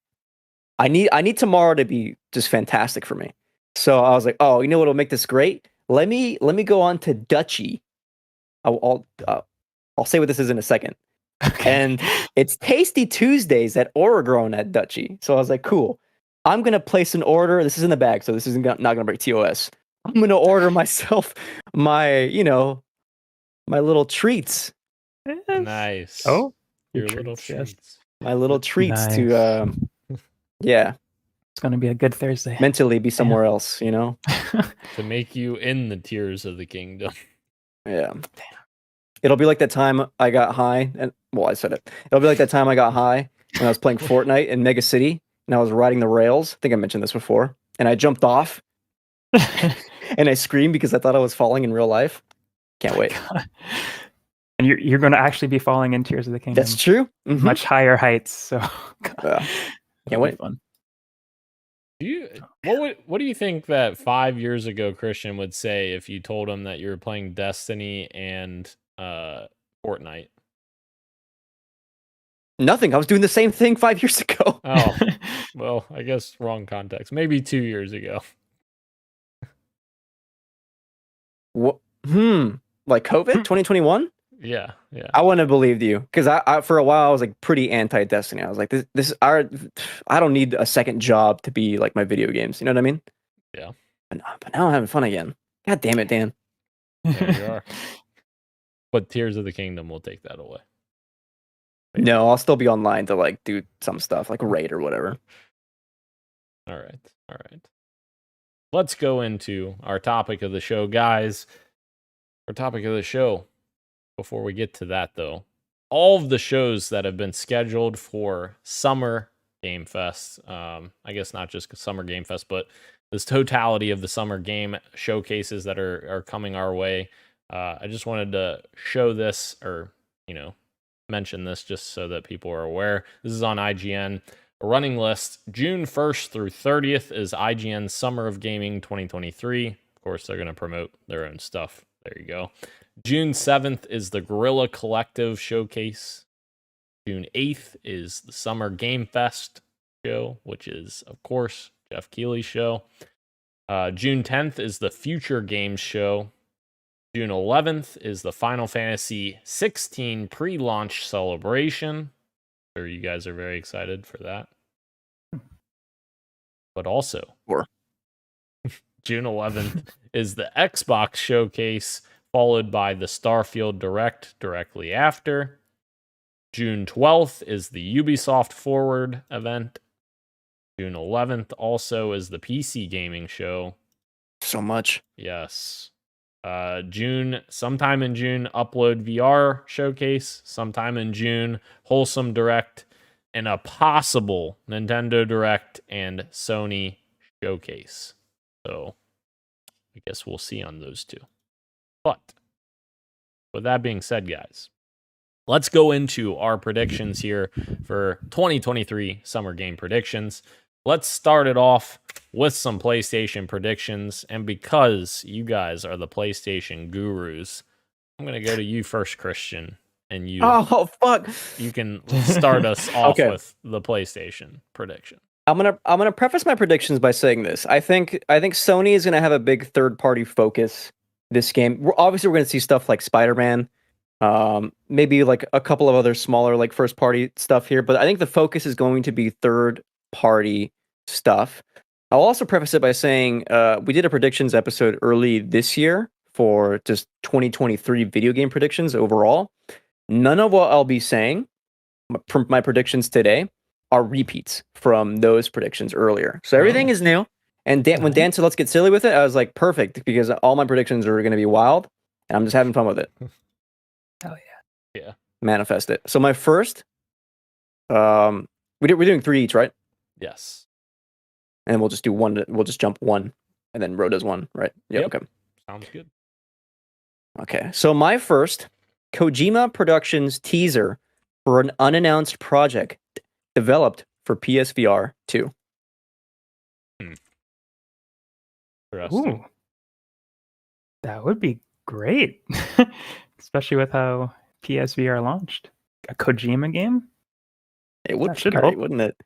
I need tomorrow to be just fantastic for me. So I was like, oh, you know what'll make this great? Let me go on to Dutchy. I'll say what this is in a second. Okay. And it's Tasty Tuesdays at Oregon at Dutchy. So I was like, cool. I'm gonna place an order. This is in the bag, so this isn't not gonna break TOS. I'm gonna order myself my little treats. Nice. Oh, your little treats. Yes. My little treats to yeah. It's gonna be a good Thursday. Mentally be somewhere else, to make you in the Tears of the Kingdom. Yeah. It'll be like that time I got high, and I said it. It'll be like that time I got high when I was playing Fortnite in Mega City, and I was riding the rails. I think I mentioned this before, and I jumped off, and I screamed because I thought I was falling in real life. Can't wait. And you're going to actually be falling in Tears of the Kingdom. That's true. Mm-hmm. Much higher heights. So can't wait. Fun. What do you think that 5 years ago Christian would say if you told him that you were playing Destiny and Fortnite? Nothing. I was doing the same thing 5 years ago. Oh, well, I guess wrong context. Maybe 2 years ago. What? Like COVID 2021? Yeah. I wouldn't have believed you because I for a while I was like pretty anti-Destiny. I was like, I don't need a second job to be like my video games. You know what I mean? Yeah. But now I'm having fun again. God damn it, Dan. There you are. But Tears of the Kingdom will take that away. No, I'll still be online to like do some stuff like raid or whatever. All right. Let's go into our topic of the show, guys. Our topic of the show. Before we get to that, though, all of the shows that have been scheduled for Summer Game Fest, I guess not just Summer Game Fest, but this totality of the summer game showcases that are coming our way. I just wanted to show this or, mention this just so that people are aware. This is on IGN. A running list. June 1st through 30th is IGN Summer of Gaming 2023. Of course, they're going to promote their own stuff. There you go. June 7th is the Guerrilla Collective Showcase. June 8th is the Summer Game Fest show, which is, of course, Jeff Keighley's show. June 10th is the Future Games show. June 11th is the Final Fantasy 16 pre-launch celebration. I'm sure you guys are very excited for that. But also, June 11th is the Xbox Showcase, followed by the Starfield Direct directly after. June 12th is the Ubisoft Forward event. June 11th also is the PC gaming show. So much. Yes. Sometime in June, Upload VR showcase. Sometime in June, Wholesome Direct, and a possible Nintendo Direct and Sony showcase. So I guess we'll see on those two. But with that being said, guys, let's go into our predictions here for 2023 Summer Game Predictions. Let's start it off with some PlayStation predictions. And because you guys are the PlayStation gurus, I'm going to go to you first, Christian. And you, Oh fuck! you can start us off Okay. with the PlayStation prediction. I'm gonna preface my predictions by saying this. I think Sony is gonna have a big third party focus this game. We're gonna see stuff like Spider-Man, maybe like a couple of other smaller like first party stuff here, but I think the focus is going to be third party stuff. I'll also preface it by saying we did a predictions episode early this year for just 2023 video game predictions overall. None of what I'll be saying from my predictions today are repeats from those predictions earlier. So everything is new. And when Dan said let's get silly with it, I was like, perfect, because all my predictions are going to be wild, and I'm just having fun with it. Hell yeah. Yeah. Manifest it. So my first, we're doing 3 each, right? Yes. And we'll just do one. We'll just jump one, and then Ro does one, right? Yeah. Yep. Okay. Sounds good. Okay. So my first, Kojima Productions teaser for an unannounced project developed for PSVR 2. Interesting. Ooh, that would be great, especially with how PSVR launched. A Kojima game? It would That be should great, help. wouldn't it?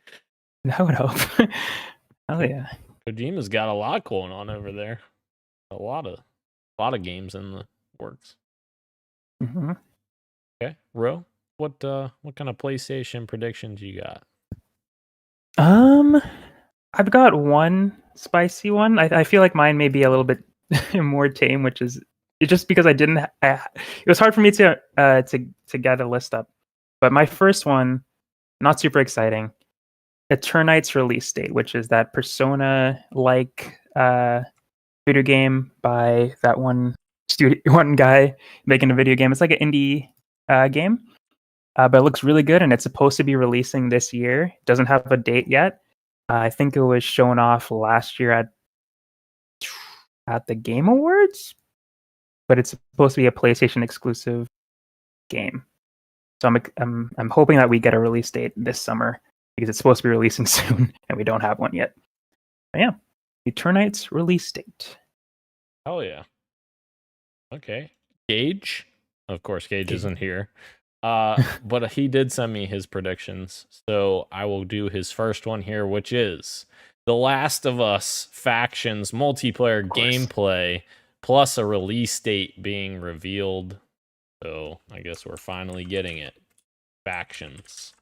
That would help. Hell yeah. Kojima's got a lot going on over there. A lot of games in the works. hmm Okay, Ro, what kind of PlayStation predictions you got? I've got one spicy one. I feel like mine may be a little bit more tame, which is it's just because it was hard for me to get a list up. But my first one, not super exciting. Eternite's release date, which is that Persona-like video game by that one guy making a video game. It's like an indie game, but it looks really good, and it's supposed to be releasing this year. It doesn't have a date yet. I think it was shown off last year at the Game Awards, but it's supposed to be a PlayStation exclusive game. So I'm hoping that we get a release date this summer because it's supposed to be releasing soon, and we don't have one yet. But yeah, Eternite's release date. Hell yeah. Okay. Gage. Of course, Gage isn't here. But he did send me his predictions. So I will do his first one here, which is The Last of Us Factions multiplayer gameplay plus a release date being revealed. So I guess we're finally getting it. Factions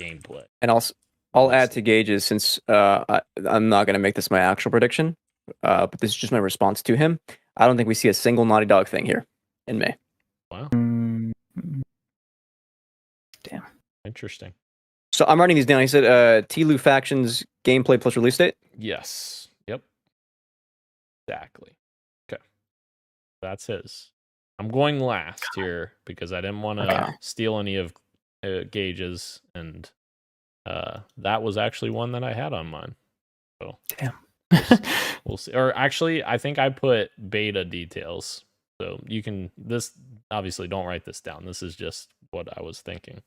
gameplay. And I'll add to Gage's, since I'm not going to make this my actual prediction, but this is just my response to him. I don't think we see a single Naughty Dog thing here in May. Wow. Damn. Interesting. So I'm writing these down. He said Tlu Factions gameplay plus release date. Yes. Yep. Exactly. Okay. That's his. I'm going last here because I didn't want to steal any of Gage's, and that was actually one that I had on mine. So Damn. we'll see. Or actually, I think I put beta details. So you can, this obviously don't write this down. This is just what I was thinking.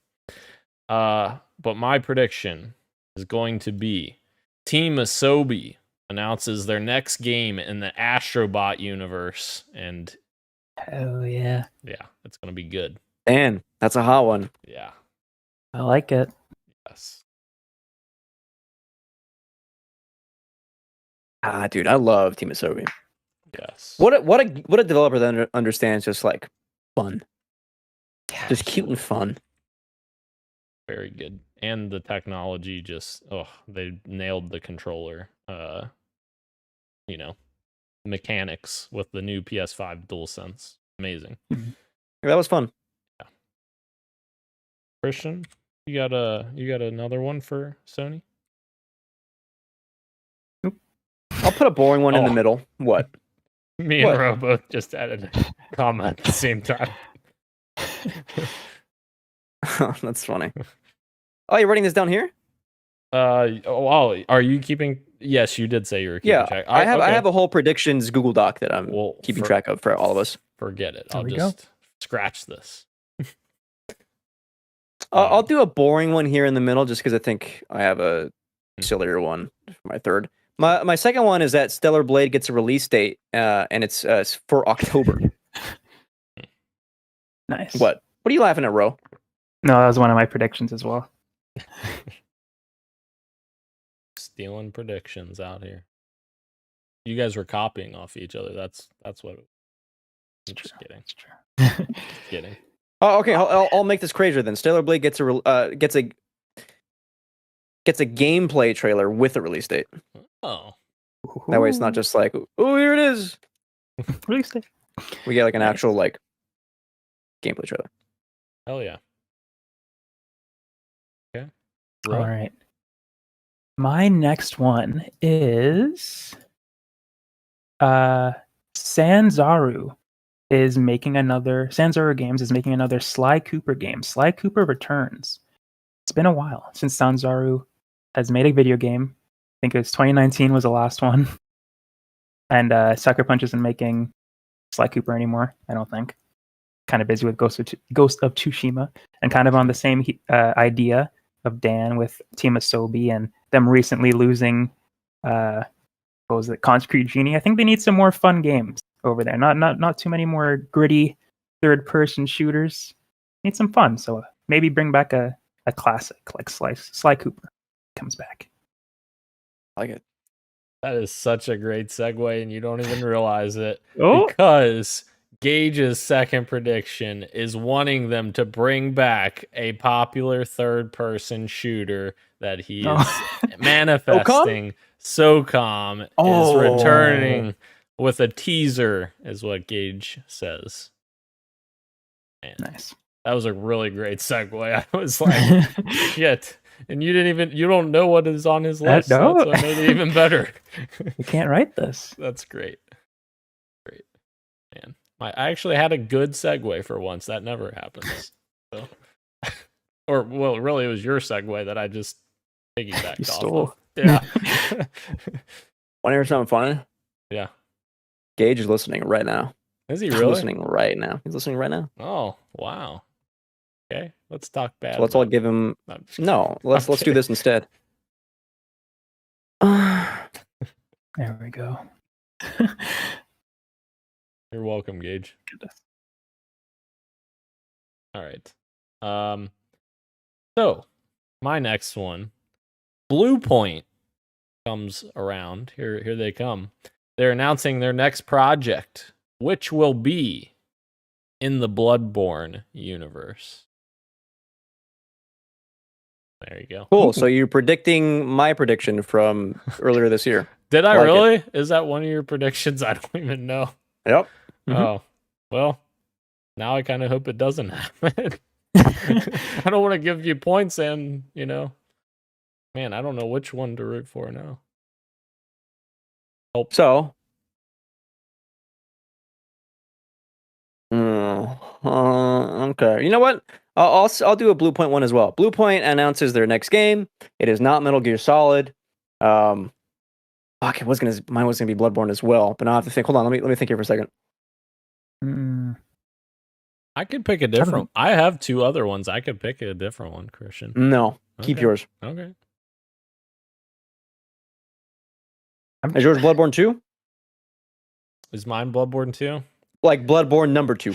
But my prediction is going to be Team Asobi announces their next game in the Astrobot universe, and Hell yeah. yeah, it's going to be good. Dan, that's a hot one. Yeah. I like it. Yes. Dude, I love Team Asobi. Yes. What a developer that understands just like fun, just cute and fun. Very good. And the technology just, they nailed the controller. Mechanics with the new PS5 DualSense. Amazing. That was fun. Yeah. Christian, you got another one for Sony? I'll put a boring one in the Oh. middle. What? Me and What? Ro both just added a comma at the same time. That's funny. Oh, you're writing this down here? Are you keeping? Yes, you did say you were keeping Yeah, track. I Okay. have a whole predictions Google Doc that I'm Well, keeping track of for all of us. Forget it. There I'll we just scratch this. I'll do a boring one here in the middle just because I think I have a sillier one for my third. My second one is that Stellar Blade gets a release date, and it's for October. Nice. What are you laughing at, Ro? No, that was one of my predictions as well. Stealing predictions out here. You guys were copying off each other. That's what. I'm just kidding. It's true. Just kidding. Oh, okay. I'll make this crazier then. Stellar Blade gets a gameplay trailer with a release date. Oh, That way, it's not just like, oh, here it is. Release date. We get like an Nice. actual like gameplay trailer. hell yeah. Okay. All right. My next one is Sanzaru Games is making another Sly Cooper game. Sly Cooper Returns. It's been a while since Sanzaru has made a video game. I think it was 2019 was the last one. And Sucker Punch isn't making Sly Cooper anymore, I don't think. Kind of busy with Ghost of Tsushima, and kind of on the same idea of Dan with Team Asobi and them recently losing what was it, Concrete Genie. I think they need some more fun games over there. Not too many more gritty third person shooters. Need some fun. So maybe bring back a classic like Sly Cooper comes back. I like it. That is such a great segue, and you don't even realize it. Oh, Because Gage's second prediction is wanting them to bring back a popular third-person shooter that he is manifesting. SOCOM is returning with a teaser, is what Gage says. Man, nice. that was a really great segue. I was like, shit. And you don't know what is on his list. No. That's what made it even better. You can't write this. That's great. Great. Man. I actually had a good segue for once. That never happens. So, well, really, it was your segue that I just piggybacked You off stole. of. Yeah. Want to hear something funny? Yeah. Gage is listening right now. Is he He's really? listening right now. He's listening right now. Oh, wow. Okay. Let's talk bad. So let's all about give him. it. I'm just No, let's do kidding. this instead. There we go. You're welcome, Gage. Goodness. All right. So my next one, Blue Point, comes around. Here they come. They're announcing their next project, which will be in the Bloodborne universe. There you go. Cool. So you're predicting my prediction from earlier this year. Did I Like it. really? Is that one of your predictions? I don't even know. Yep. Mhm. Oh, well, now I kind of hope it doesn't happen. I don't want to give you points and, man, I don't know which one to root for now. So. Okay. You know what? I'll do a Blue Point one as well. Blue Point announces their next game. It is not Metal Gear Solid. Okay, mine was gonna be Bloodborne as well, but now I have to think. Hold on, let me think here for a second. I could pick a different. I have two other ones. I could pick a different one, Christian. No, keep Okay. yours. Okay. Is yours Bloodborne 2? Is mine Bloodborne 2? Like Bloodborne number 2.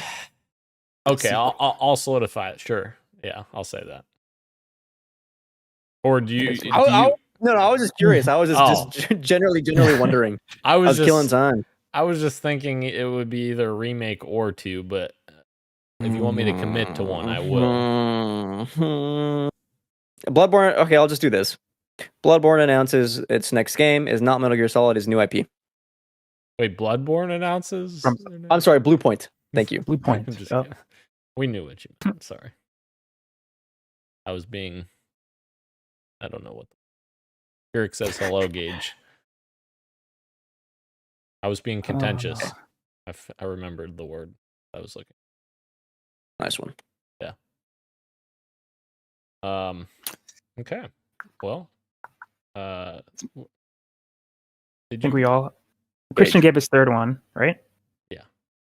Okay, I'll solidify it. Sure. Yeah, I'll say that. Or do you? No, I was just curious. I was just generally wondering. I was just killing time. I was just thinking it would be either a remake or two, but if you want me to commit to one, I will. Bloodborne. Okay, I'll just do this. Bloodborne announces its next game is not Metal Gear Solid, is new IP. Wait, Bloodborne announces? I'm sorry, Blue Point. Thank you. Blue Point. I'm just Oh. kidding. We knew what you meant. Sorry. I was being. I don't know what. Eric says hello, Gage. I was being contentious. I remembered the word I was looking. Nice one. Okay. Well, I did think you? we all. Christian Gage. gave his third one, right? Yeah.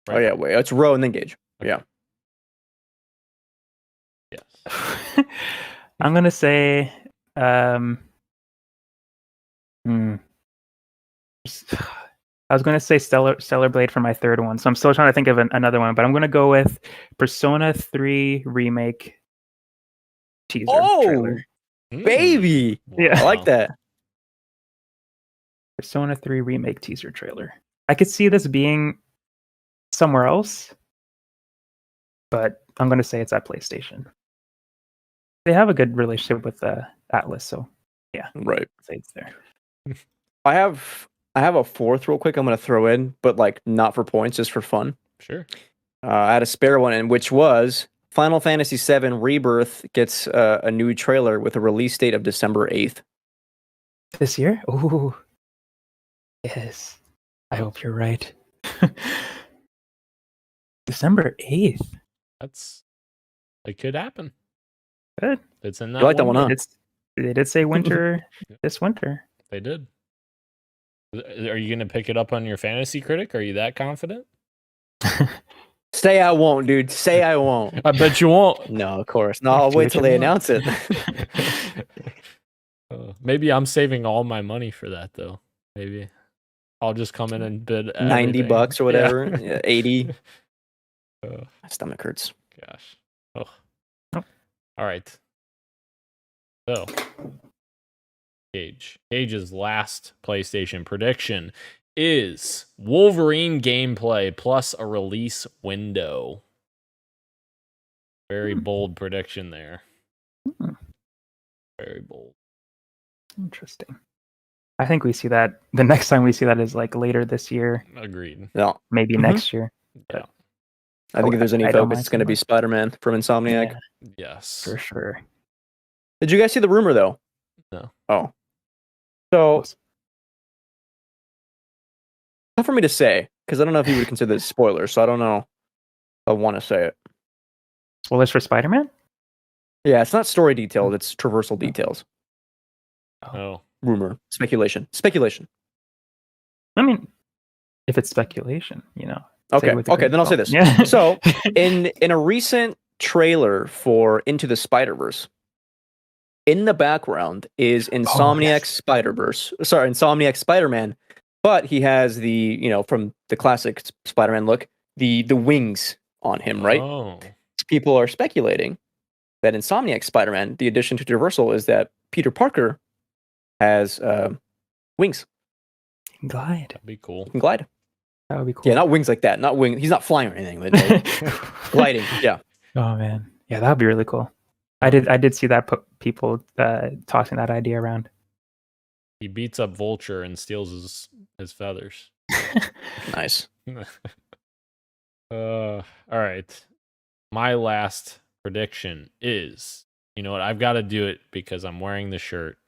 Oh yeah, wait. It's row and then gauge. Okay. Yeah. Yes. I'm gonna say. Hmm. I was gonna say Stellar Blade for my third one, so I'm still trying to think of another one, but I'm gonna go with Persona 3 remake teaser trailer. Baby. Yeah. I like that. Persona 3 remake teaser trailer. I could see this being somewhere else, but I'm gonna say it's at PlayStation. They have a good relationship with Atlas, so yeah, Right. I'd say it's there. I have a fourth real quick I'm going to throw in, but like not for points, just for fun. Sure. I had a spare one, and which was Final Fantasy VII Rebirth gets a new trailer with a release date of December 8th. This year? Ooh. Yes. I hope you're right. December 8th. It could happen. Good. It's in that. You like that one, huh? They did say winter this winter. They did. Are you going to pick it up on your fantasy critic? Are you that confident? Say I won't, dude. Say I won't. I bet you won't. No, of course. No, I'll wait till they announce it. Maybe I'm saving all my money for that, though. Maybe I'll just come in and bid everything. $90 or whatever. Yeah. Yeah, 80. My stomach hurts. Gosh. Oh. All right. So, Gage's last PlayStation prediction is Wolverine gameplay plus a release window. Very bold prediction there. Very bold. Interesting. I think we see that the next time we see that is like later this year, Agreed. No. maybe next year. Yeah. I think if there's any I don't focus, mind it's going to so be much. Spider-Man from Insomniac. Yeah, Yes. for sure. Did you guys see the rumor, though? No. Oh. So, tough for me to say, because I don't know if you would consider this spoilers, so I don't know if I want to say it. Spoilers for Spider-Man? Yeah, it's not story details, it's traversal details. Oh. Rumor. Speculation. Speculation. I mean, if it's speculation, you know. Okay, with a okay, grain then I'll of say salt. this. Yeah. So, in a recent trailer for Into the Spider-Verse, in the background is Insomniac's Spider-Verse. Sorry, Insomniac's Spider-Man, but he has the, from the classic Spider-Man look, the wings on him, right? Oh. People are speculating that Insomniac Spider-Man, the addition to traversal is that Peter Parker has wings. He can glide. That'd be cool. He can glide. That would be cool. Yeah, not wings like that. Not wing. He's not flying or anything, but gliding. Yeah. Oh man, yeah, that would be really cool. I did see that people tossing that idea around. He beats up Vulture and steals his feathers. Nice. All right. My last prediction is, you know what? I've got to do it because I'm wearing the shirt.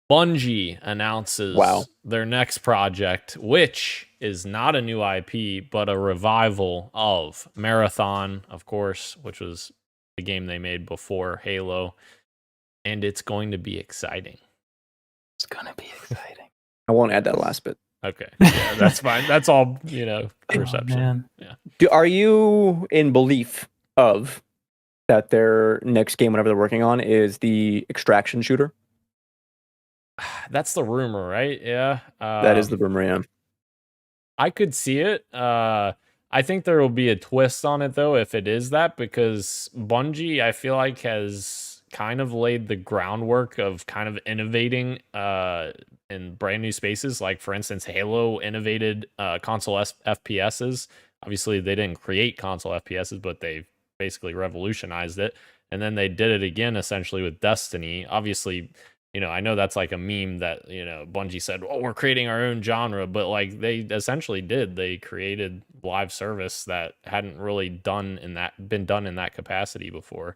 Bungie announces their next project, which is not a new IP, but a revival of Marathon, of course, which was the game they made before Halo. And it's going to be exciting. It's gonna be exciting. I won't add that last bit. Okay. Yeah, that's fine. That's all, perception. Oh, man. Yeah. Are you in belief of that their next game, whatever they're working on, is the extraction shooter? That's the rumor, right? Yeah. That is the rumor, yeah. I could see it. I think there will be a twist on it, though, if it is that, because Bungie, I feel like, has kind of laid the groundwork of kind of innovating in brand new spaces. Like, for instance, Halo innovated console FPSs. Obviously, they didn't create console FPSs, but they basically revolutionized it. And then they did it again, essentially, with Destiny. Obviously, I know that's like a meme that, Bungie said, oh, we're creating our own genre, but like they essentially did. They created live service that hadn't really been done in that capacity before.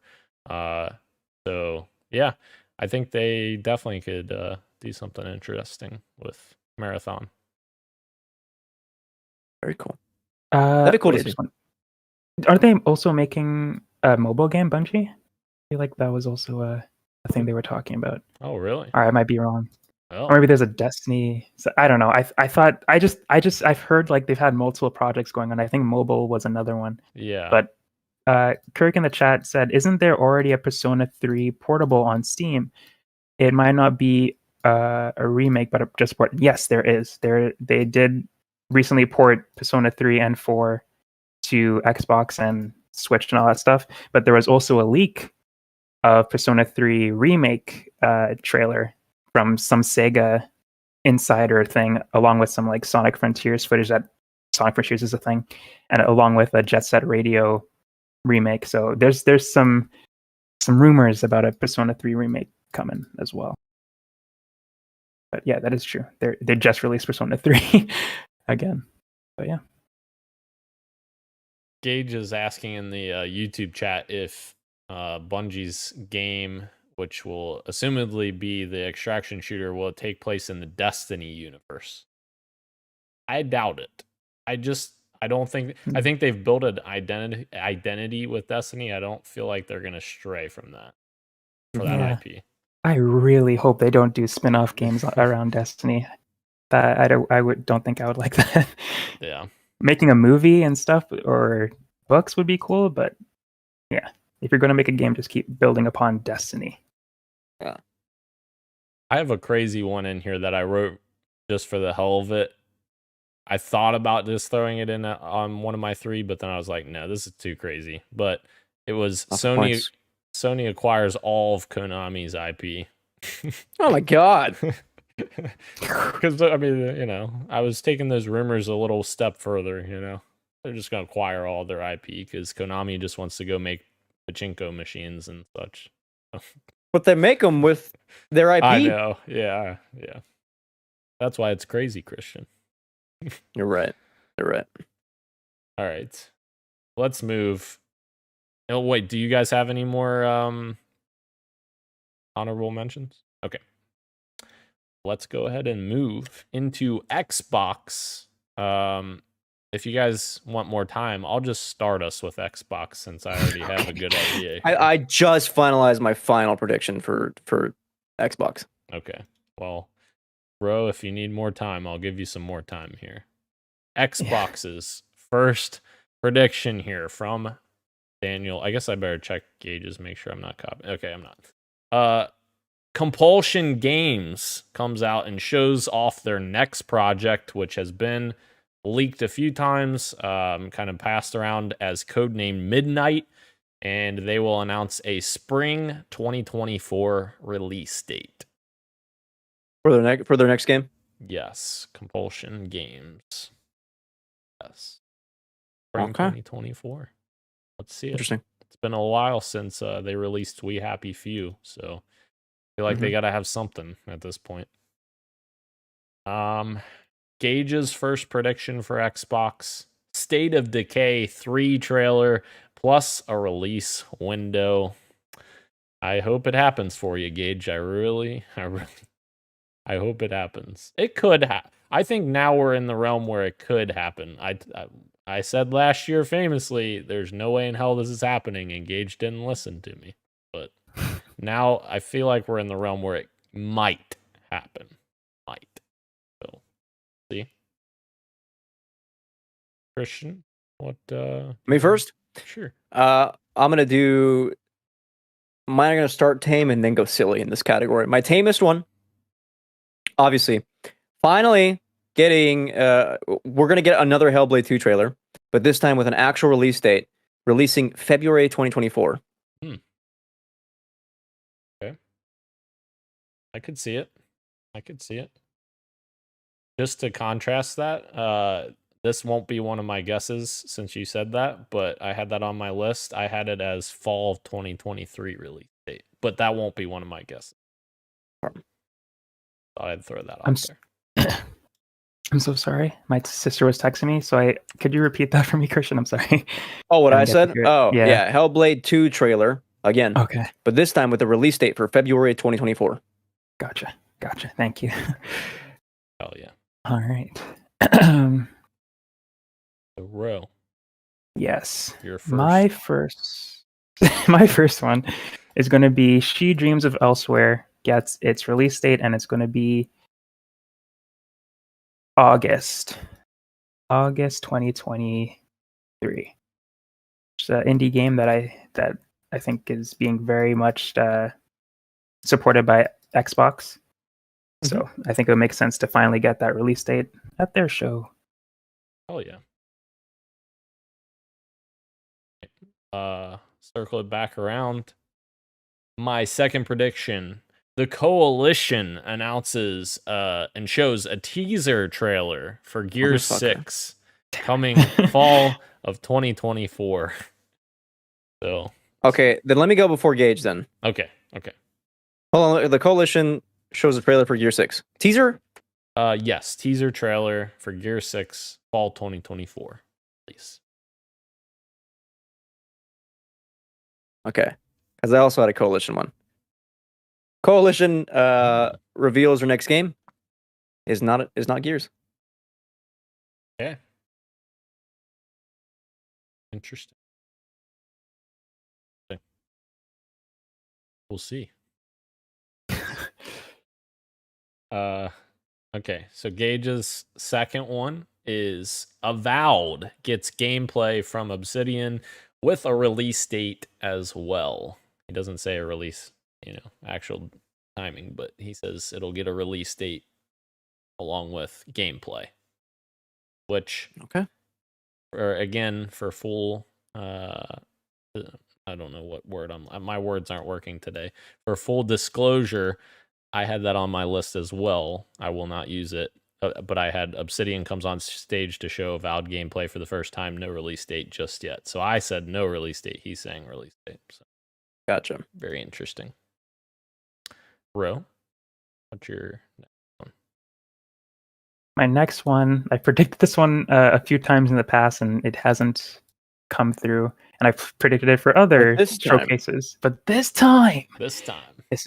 So yeah, I think they definitely could do something interesting with Marathon. Very cool. That'd be cool to see. Are they also making a mobile game, Bungie? I feel like that was also a thing they were talking about. Oh, really? Or I might be wrong. Oh. Or maybe there's a Destiny. So, I don't know. I've heard like they've had multiple projects going on. I think mobile was another one. Yeah. But Kirk in the chat said, "Isn't there already a Persona 3 portable on Steam? It might not be a remake, but just port." Yes, there is. They did recently port Persona 3 and 4 to Xbox and Switch and all that stuff. But there was also a leak of Persona 3 remake trailer from some Sega insider thing, along with some like Sonic Frontiers footage. That Sonic Frontiers is a thing, and along with a Jet Set Radio remake. So there's some rumors about a Persona 3 remake coming as well. But yeah, that is true. They just released Persona 3 again. But yeah. Gage is asking in the YouTube chat if Bungie's game, which will assumedly be the extraction shooter, will take place in the Destiny universe. I doubt it. I don't think. I think they've built an identity with Destiny. I don't feel like they're gonna stray from that for that IP. I really hope they don't do spin-off games around Destiny. That I don't think I would like that. Yeah. Making a movie and stuff or books would be cool, but yeah, if you're going to make a game, just keep building upon Destiny. Yeah. I have a crazy one in here that I wrote just for the hell of it. I thought about just throwing it in on one of my 3, but then I was like, no, this is too crazy. But it was Sony acquires all of Konami's IP. Oh my god. Because, I mean, I was taking those rumors a little step further, They're just going to acquire all their IP because Konami just wants to go make pachinko machines and such. But they make them with their IP. I know. Yeah. That's why it's crazy, Christian. You're right. All right. Let's move. Oh, wait. Do you guys have any more honorable mentions? Okay. Let's go ahead and move into Xbox. If you guys want more time, I'll just start us with Xbox since I already have a good idea. I just finalized my final prediction for Xbox. Okay. Well, bro, if you need more time, I'll give you some more time here. Xbox's first prediction here from Daniel. I guess I better check Gage's, make sure I'm not copying. Okay, I'm not. Compulsion Games comes out and shows off their next project, which has been leaked a few times, kind of passed around as codename Midnight, and they will announce a spring 2024 release date. For their next game? Yes, Compulsion Games. Yes. Spring Okay. 2024. Let's see it. Interesting. It's been a while since they released We Happy Few, so I feel like they got to have something at this point. Gage's first prediction for Xbox: State of Decay 3 trailer plus a release window. I hope it happens for you, Gage. I really hope it happens. It could I think now we're in the realm where it could happen. I said last year famously, there's no way in hell this is happening, and Gage didn't listen to me. But now I feel like we're in the realm where it might happen. So, see? Christian, what? Me first? Sure. I'm gonna do. Mine are gonna start tame and then go silly in this category. My tamest one, obviously, finally getting. We're gonna get another Hellblade 2 trailer, but this time with an actual release date, releasing February 2024. Okay. I could see it. Just to contrast that, this won't be one of my guesses since you said that, but I had that on my list. I had it as fall of 2023 release date, but that won't be one of my guesses. Thought I'd throw that out there. I'm so sorry. My sister was texting me, so could you repeat that for me, Christian? I'm sorry. Oh, what I said? Oh, Yeah. yeah. Hellblade 2 trailer again. Okay. But this time with the release date for February 2024. Gotcha. Thank you. Hell yeah. All right. So, Ro, Yes. your first. My first my first one is going to be She Dreams of Elsewhere gets its release date, and it's going to be August 2023. It's an indie game that I think is being very much supported by Xbox. So I think it would make sense to finally get that release date at their show. Oh yeah. Circle it back around. My second prediction: the Coalition announces and shows a teaser trailer for Gears Motherfucker. 6 coming fall of 2024. So Okay, then let me go before Gage then. okay. Hold on, the Coalition shows a trailer for Gear 6. Teaser? Yes, teaser trailer for Gears 6 fall 2024. Please. Okay. Because I also had a Coalition one. Coalition reveals their next game is not Gears. Okay. Interesting. We'll see. Okay, so Gage's second one is Avowed gets gameplay from Obsidian with a release date as well. He doesn't say a release, actual timing, but he says it'll get a release date along with gameplay. Which, Okay. again, for full, I don't know what word my words aren't working today. For full disclosure, I had that on my list as well. I will not use it, but I had Obsidian comes on stage to show Avowed gameplay for the first time. No release date just yet. So I said no release date. He's saying release date. So Gotcha. very interesting. Ro, what's your next one? My next one, I predicted this one a few times in the past, and it hasn't come through. And I've predicted it for other showcases. But this time, this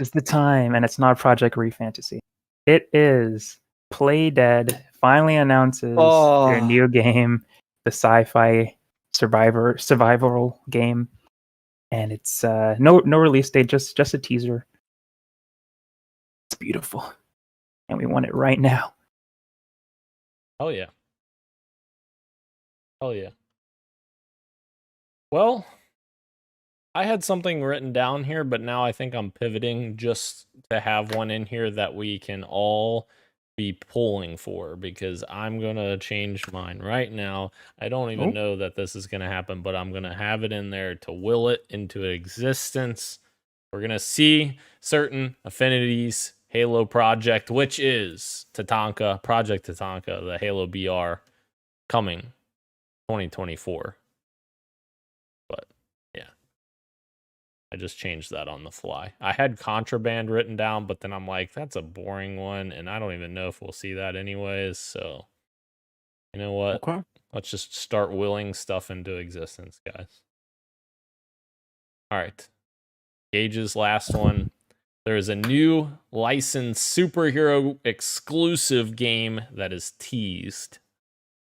is the time, and it's not Project Refantasy. It is Playdead finally announces their new game, the sci-fi survival game, and it's no release date, just a teaser. It's beautiful, and we want it right now. Oh yeah. Oh yeah. Well, I had something written down here, but now I think I'm pivoting just to have one in here that we can all be pulling for, because I'm going to change mine right now. I don't even know that this is going to happen, but I'm going to have it in there to will it into existence. We're going to see certain affinities, Halo Project, which is Project Tatanka, the Halo BR, coming 2024. But yeah, I just changed that on the fly. I had Contraband written down, but then I'm like, that's a boring one, and I don't even know if we'll see that anyways. So, you know what? Okay. Let's just start willing stuff into existence, guys. All right. Gage's last one. There is a new licensed superhero exclusive game that is teased.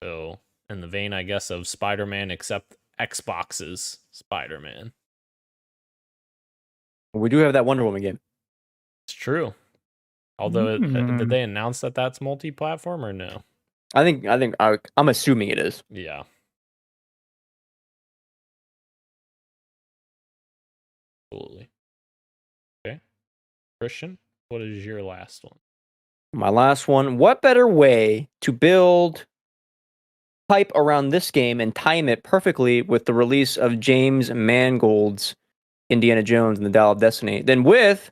So, in the vein, I guess, of Spider-Man, except Xbox's Spider-Man. We do have that Wonder Woman game. It's true. Although, did they announce that that's multi-platform or no? I'm assuming it is. Yeah. Absolutely. Okay. Christian, what is your last one? My last one. What better way to build hype around this game and time it perfectly with the release of James Mangold's Indiana Jones and the Dial of Destiny than with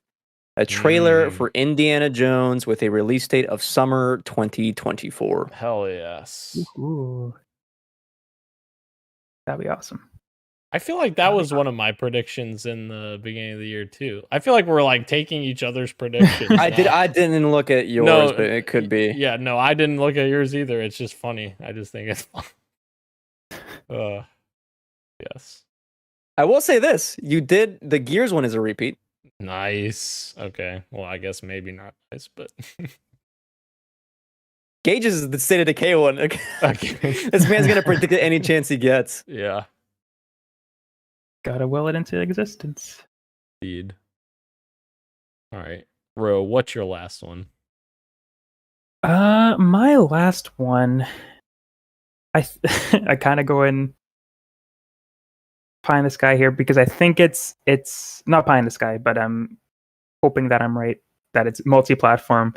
a trailer for Indiana Jones with a release date of summer 2024. Hell yes. Ooh. That'd be awesome. I feel like that was one of my predictions in the beginning of the year too. I feel like we're like taking each other's predictions. I didn't look at yours, but it could be. Yeah, no, I didn't look at yours either. It's just funny. I just think it's fun. Yes. I will say this. The Gears one is a repeat. Nice. Okay. Well, I guess maybe not nice, but Gage is the State of Decay one. Okay. This man's gonna predict it any chance he gets. Yeah, Gotta will it into existence. indeed. All right, Ro, what's your last one? My last one, I kind of go in pie in the sky here because I think it's not pie in the sky, but I'm hoping that I'm right, that it's multi-platform,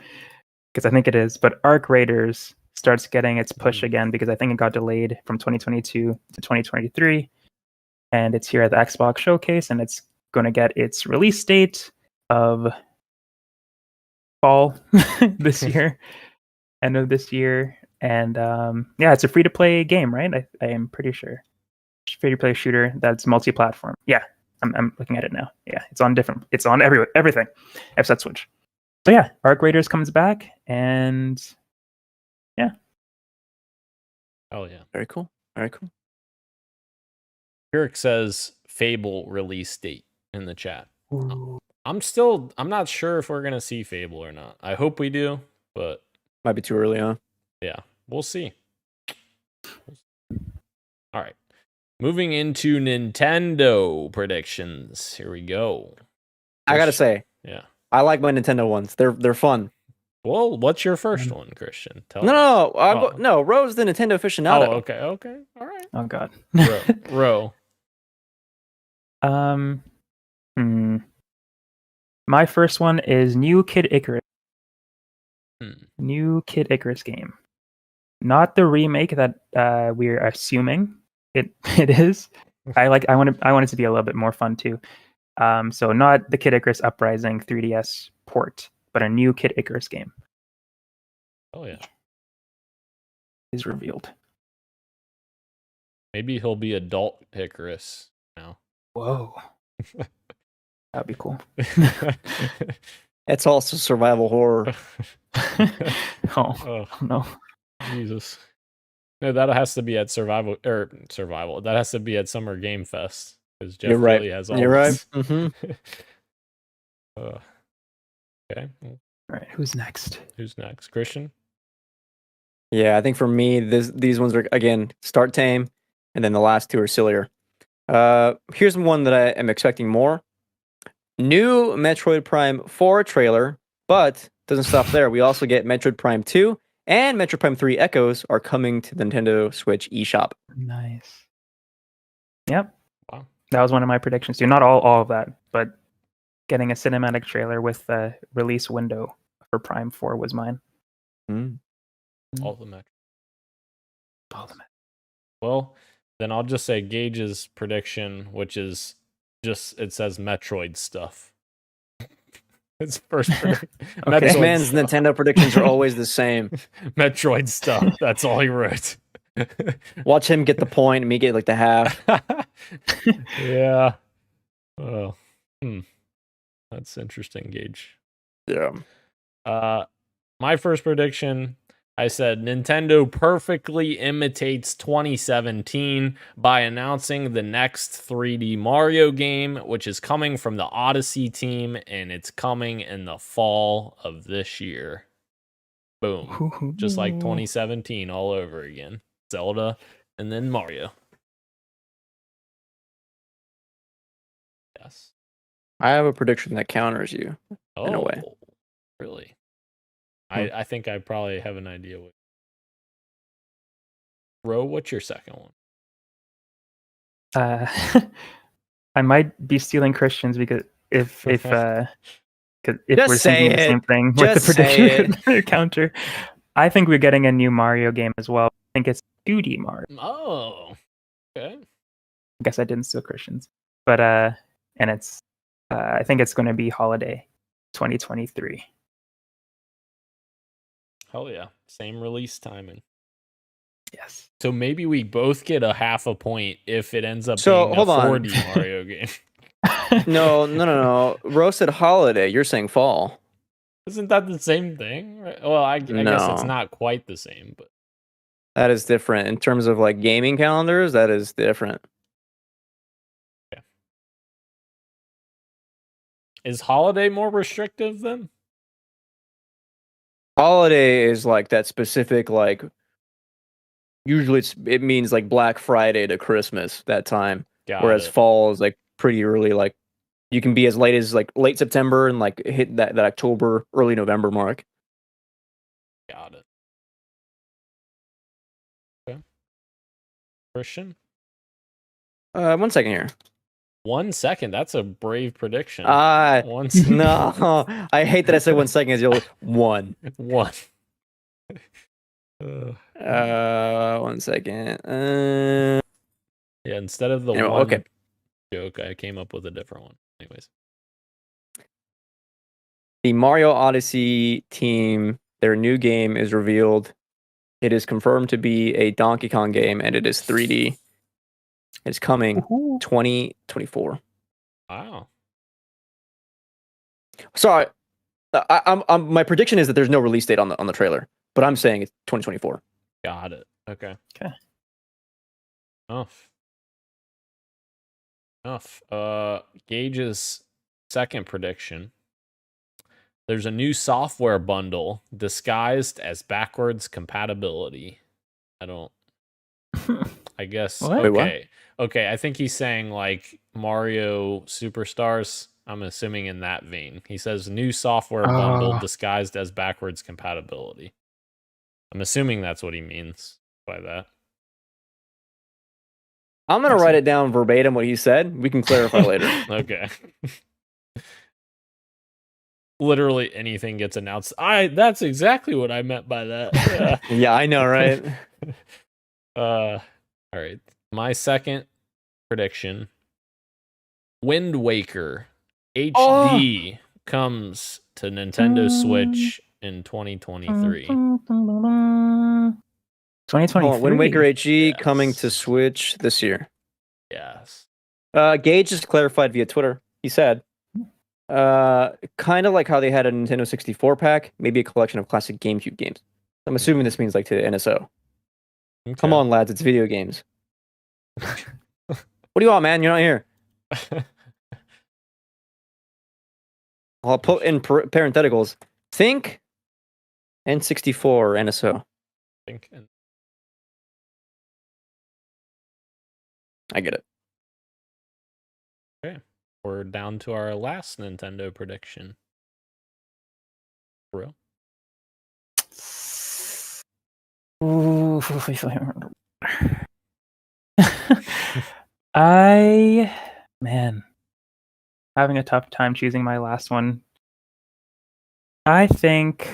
because I think it is. But Arc Raiders starts getting its push again because I think it got delayed from 2022 to 2023, and it's here at the Xbox Showcase, and it's going to get its release date of fall this year, end of this year. And yeah, it's a free-to-play game, right? I am pretty sure. Free-to-play shooter that's multi-platform. Yeah, I'm looking at it now. Yeah, it's on everything except Switch. So yeah, Arc Raiders comes back, and yeah. Oh yeah. Very cool. Very cool. Eric says Fable release date in the chat. Ooh. I'm not sure if we're gonna see Fable or not. I hope we do, but Might be too early, huh? yeah, we'll see. All right. Moving into Nintendo predictions. Here we go. I gotta say, Yeah. I like my Nintendo ones. They're fun. Well, what's your first one, Christian? Tell No, us. no, Rose the Nintendo aficionado. Oh, okay. All right. Oh god. Ro. My first one is new Kid Icarus. Hmm. New Kid Icarus game. Not the remake that we're assuming it is. I want it to be a little bit more fun too. So not the Kid Icarus Uprising 3DS port, but a new Kid Icarus game Oh yeah. is revealed. Maybe he'll be adult Icarus now. Whoa. That'd be cool. It's also survival horror. Oh no. Jesus. No, that has to be at survival. That has to be at Summer Game Fest because Jeff You're right. Keighley has all. You're right. this. Mm-hmm. Okay. All right, who's next? Who's next? Christian. Yeah, I think for me, these ones are again start tame, and then the last two are sillier. Here's one that I am expecting more. New Metroid Prime 4 trailer, but doesn't stop there. We also get Metroid Prime 2 and Metroid Prime 3 Echoes are coming to the Nintendo Switch eShop. Nice. Yep. Wow. That was one of my predictions too. Not all of that, but getting a cinematic trailer with the release window for Prime 4 was mine. All the Metroid. All of it. Well, then I'll just say Gage's prediction, which is just it says Metroid stuff. His first prediction. Okay. This man's Nintendo predictions are always the same. Metroid stuff. That's all he wrote. Watch him get the point and me get like the half. Yeah. Oh. That's interesting, Gage. Yeah. My first prediction, I said Nintendo perfectly imitates 2017 by announcing the next 3D Mario game, which is coming from the Odyssey team, and it's coming in the fall of this year. Boom. Just like 2017 all over again. Zelda and then Mario. Yes. I have a prediction that counters you. In a way. Really? I think I probably have an idea. Ro, what's your second one? I might be stealing Christians because if Just we're say thinking the it. same thing Just with the say prediction counter, I think we're getting a new Mario game as well. I think it's 2D Mario. Oh, okay. I guess I didn't steal Christians, but and it's I think it's going to be holiday 2023. Hell yeah. Same release timing. Yes. So maybe we both get a half a point if it ends up So, being hold a on. 4D Mario game. No. Rose said holiday. You're saying fall. Isn't that the same thing? Right? Well, I guess it's No. not quite the same, but That is different. In terms of like gaming calendars, that is different. is holiday more restrictive then? Holiday is like that specific like. Usually it means like Black Friday to Christmas that time. Whereas fall is like pretty early. Like you can be as late as like late September and like hit that October, early November mark. Got it. Okay. Christian? 1 second here. 1 second. That's a brave prediction. 1 second. No, I hate that I said 1 second. As you'll one. 1. 1 second. Yeah, instead of the anyway, one okay. joke, I came up with a different one. Anyways. The Mario Odyssey team, their new game is revealed. It is confirmed to be a Donkey Kong game, and it is 3D. It's coming 2024. Wow. Sorry, I'm my prediction is that there's no release date on the trailer, but I'm saying it's 2024. Got it. Okay. Enough. Gage's second prediction. There's a new software bundle disguised as backwards compatibility. I guess. What? Okay. Wait, what? Okay, I think he's saying like Mario Superstars. I'm assuming in that vein. He says new software bundle disguised as backwards compatibility. I'm assuming that's what he means by that. I'm gonna write it down verbatim what he said. We can clarify later. Okay. Literally anything gets announced. That's exactly what I meant by that. Yeah, Yeah, I know, right? all right. My second prediction. Wind Waker HD comes to Nintendo Switch in 2023. 2023. Wind Waker HD coming to Switch this year. Yes. Gage just clarified via Twitter. He said, kind of like how they had a Nintendo 64 pack, maybe a collection of classic GameCube games. I'm assuming this means like to NSO. Okay. Come on, lads, it's video games. What do you want, man? You're not here. I'll put in parentheticals. Think N64 or NSO. I get it. Okay. We're down to our last Nintendo prediction. For real? Ooh. Having a tough time choosing my last one. I think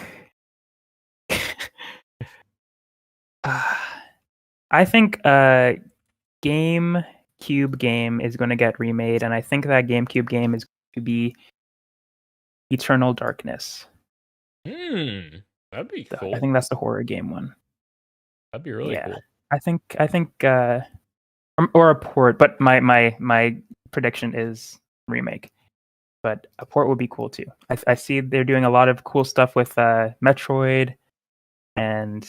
GameCube game is going to get remade, and I think that GameCube game is going to be Eternal Darkness. That'd be cool. I think that's the horror game one. That'd be really cool. I think or a port, but my prediction is remake. But a port would be cool too. I see they're doing a lot of cool stuff with Metroid and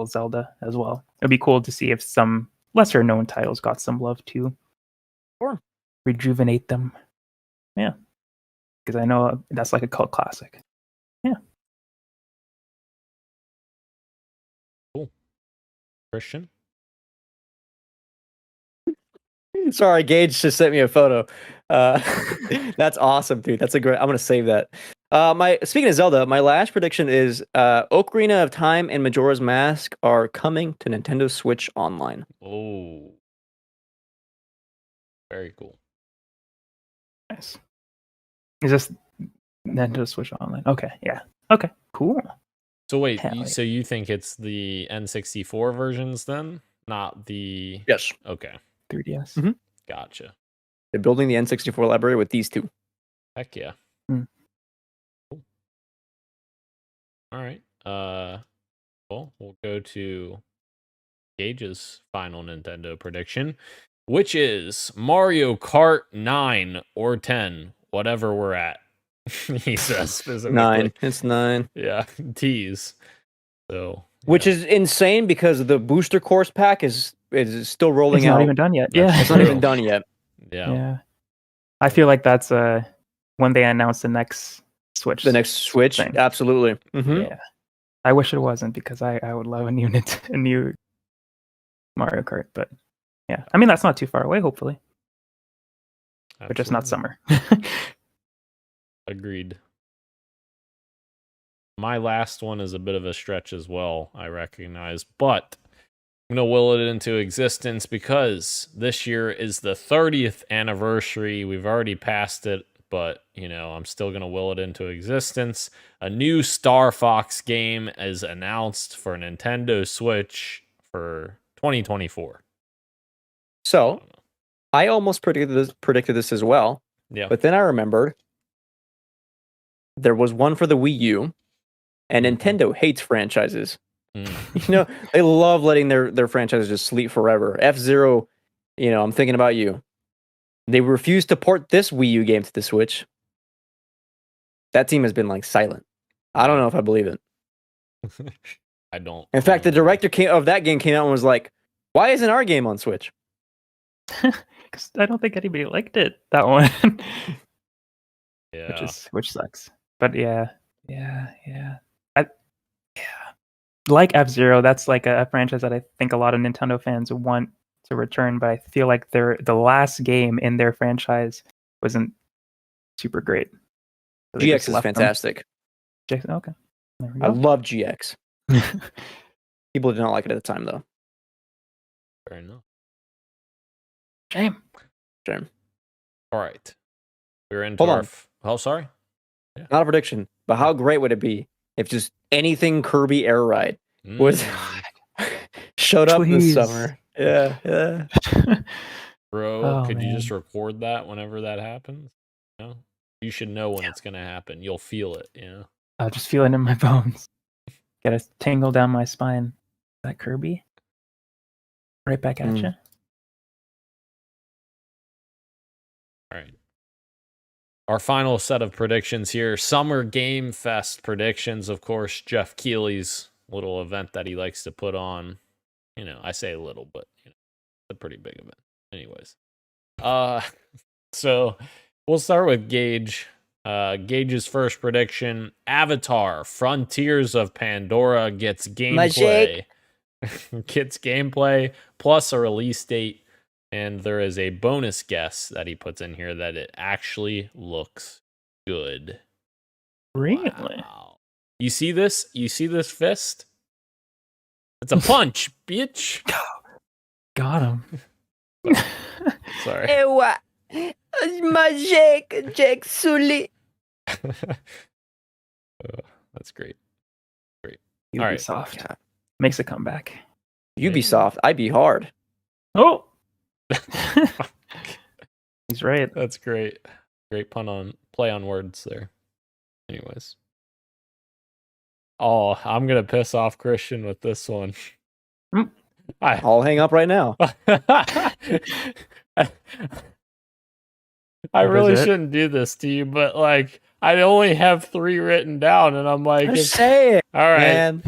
Zelda as well. It'd be cool to see if some lesser known titles got some love too. Or rejuvenate them. Yeah. Because I know that's like a cult classic. Yeah. Cool. Christian? Sorry, Gage just sent me a photo. That's awesome, dude. That's a great. I'm gonna save that. Speaking of Zelda, my last prediction is Ocarina of Time and Majora's Mask are coming to Nintendo Switch Online. Oh, very cool. Nice. Is this Nintendo Switch Online? Okay, yeah. Okay, cool. So wait, so you think it's the N64 versions then, not the? Yes. Okay. 3DS. Mm-hmm. Gotcha. They're building the N64 library with these two. Heck yeah. Mm. Cool. All right. Well, we'll go to Gage's final Nintendo prediction, which is Mario Kart 9 or 10, whatever we're at. He says specifically. 9. It's 9. Yeah, tease. So, which is insane because the booster course pack is still rolling out. It's not even done yet. That's It's not even done yet. Yeah. I feel like that's when they announce the next Switch. The next Switch, thing. absolutely. Mhm. Yeah, I wish it wasn't because I would love a new Mario Kart, but yeah, I mean that's not too far away, hopefully, but just not Absolutely. summer. Agreed. My last one is a bit of a stretch as well, I recognize, but I'm going to will it into existence because this year is the 30th anniversary. We've already passed it, but, I'm still going to will it into existence. A new Star Fox game is announced for Nintendo Switch for 2024. So, I almost predicted this as well, Yeah. but then I remembered there was one for the Wii U, and Nintendo hates franchises. Mm. They love letting their franchises just sleep forever. F-Zero, I'm thinking about you. They refused to port this Wii U game to the Switch. That team has been like silent. I don't know if I believe it. I don't. In fact, the director of that game came out and was like, "Why isn't our game on Switch?" Because I don't think anybody liked it, that one. Yeah. which sucks. But yeah. Like F-Zero, that's like a franchise that I think a lot of Nintendo fans want to return, but I feel like the last game in their franchise wasn't super great. So they GX just is left them. fantastic. Okay. There we I go. love GX. People did not like it at the time, though. Fair enough. Shame. All right. We're into Hold on. Oh, sorry. Not a prediction, but how great would it be if just anything Kirby Air Ride was showed up this Please. summer? Yeah. Bro, Oh, could you man. just record that whenever that happens? You should know when it's going to happen. You'll feel it, I'll just feel it in my bones. Get a tingle down my spine. Is that Kirby? Right back at you. All right. Our final set of predictions here. Summer Game Fest predictions. Of course, Jeff Keighley's little event that he likes to put on. I say a little, but it's a pretty big event. Anyways. So we'll start with Gage. Gage's first prediction: Avatar: Frontiers of Pandora gets gameplay. Gets gameplay plus a release date. And there is a bonus guess that he puts in here that it actually looks good. Really? Wow. You see this? You see this fist? It's a punch, bitch. Got him. Sorry. Jack Sully. That's great. Ubisoft Yeah. makes a comeback. Ubisoft, I'd be hard. Oh! He's right. That's great. Great play on words there. Anyways. Oh, I'm going to piss off Christian with this one. I'll hang up right now. I really shouldn't do this to you, but I only have 3 written down, and I'm like, Just say it, all right. man.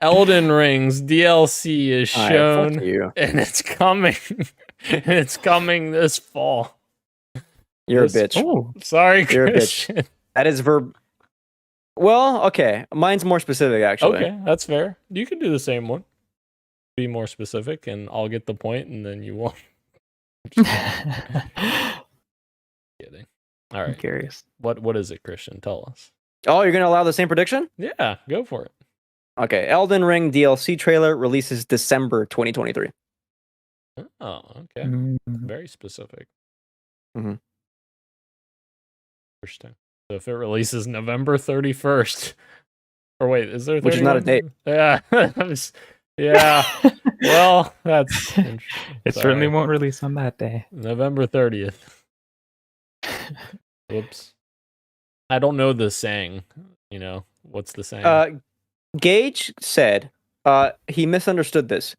Elden Ring's DLC is All right, shown, fuck you. and it's coming. It's coming this fall. You're a bitch. Oh, Sorry, You're a bitch. Christian. That is verb. Well, okay. Mine's more specific, actually. Okay, that's fair. You can do the same one. Be more specific, and I'll get the point, and then you won't. Kidding. All I'm right. curious. What is it, Christian? Tell us. Oh, you're going to allow the same prediction? Yeah, go for it. Okay. Elden Ring DLC trailer releases December 2023. Oh, okay. Mm. Very specific. Mhm. Interesting. So if it releases November 31st, or wait, is there 31? Which is not a date. Yeah. Yeah. Well, that's interesting. It certainly won't release on that day. November 30th. Whoops. I don't know the saying. What's the saying? Gage said he misunderstood this.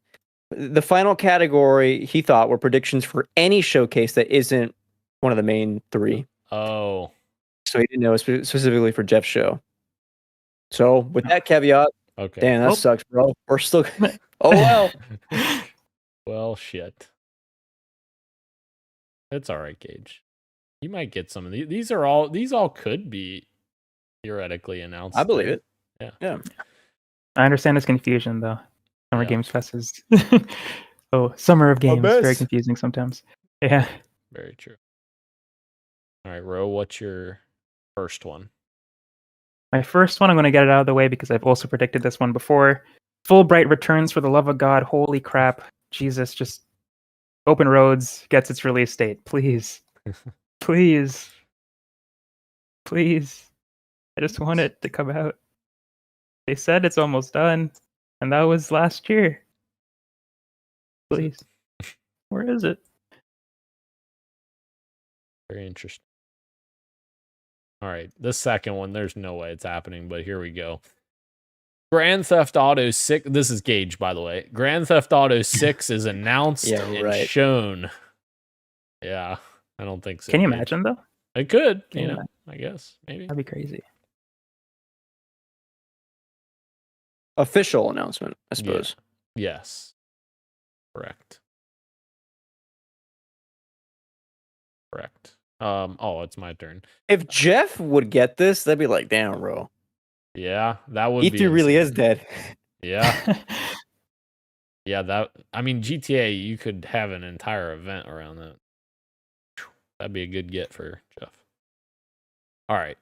The final category he thought were predictions for any showcase that isn't one of the main 3. Oh. So he didn't know specifically for Jeff's show. So with that caveat, Okay. damn, that sucks, bro. We're still. Oh well. Well, shit. It's all right, Gage. You might get some of these. These all could be theoretically announced. I believe it. Yeah. I understand this confusion though. Summer Yeah. Games Fest is Summer of Games. Very mess. confusing sometimes. Yeah. Very true. All right, Ro, what's your first one? My first one, I'm going to get it out of the way because I've also predicted this one before. Fulbright returns for the love of God. Holy crap. Jesus, just Open Roads gets its release date. Please. Please. Please. I just want it to come out. They said it's almost done, and that was last year. Please. Where is it? Very interesting. All right, the second one, there's no way it's happening, but here we go. Grand Theft Auto 6, this is Gage, by the way. Grand Theft Auto 6 is announced and shown. Yeah, I don't think so. Can you Gage. imagine, though? It could, Can you know, imagine? I guess, maybe. That'd be crazy. Official announcement, I suppose. Yeah. Yes. Correct. Oh, it's my turn. If Jeff would get this, that'd be like, damn, bro. Yeah, that would be E3 really is insane. dead. Yeah. Yeah, I mean, GTA, you could have an entire event around that. That'd be a good get for Jeff. All right.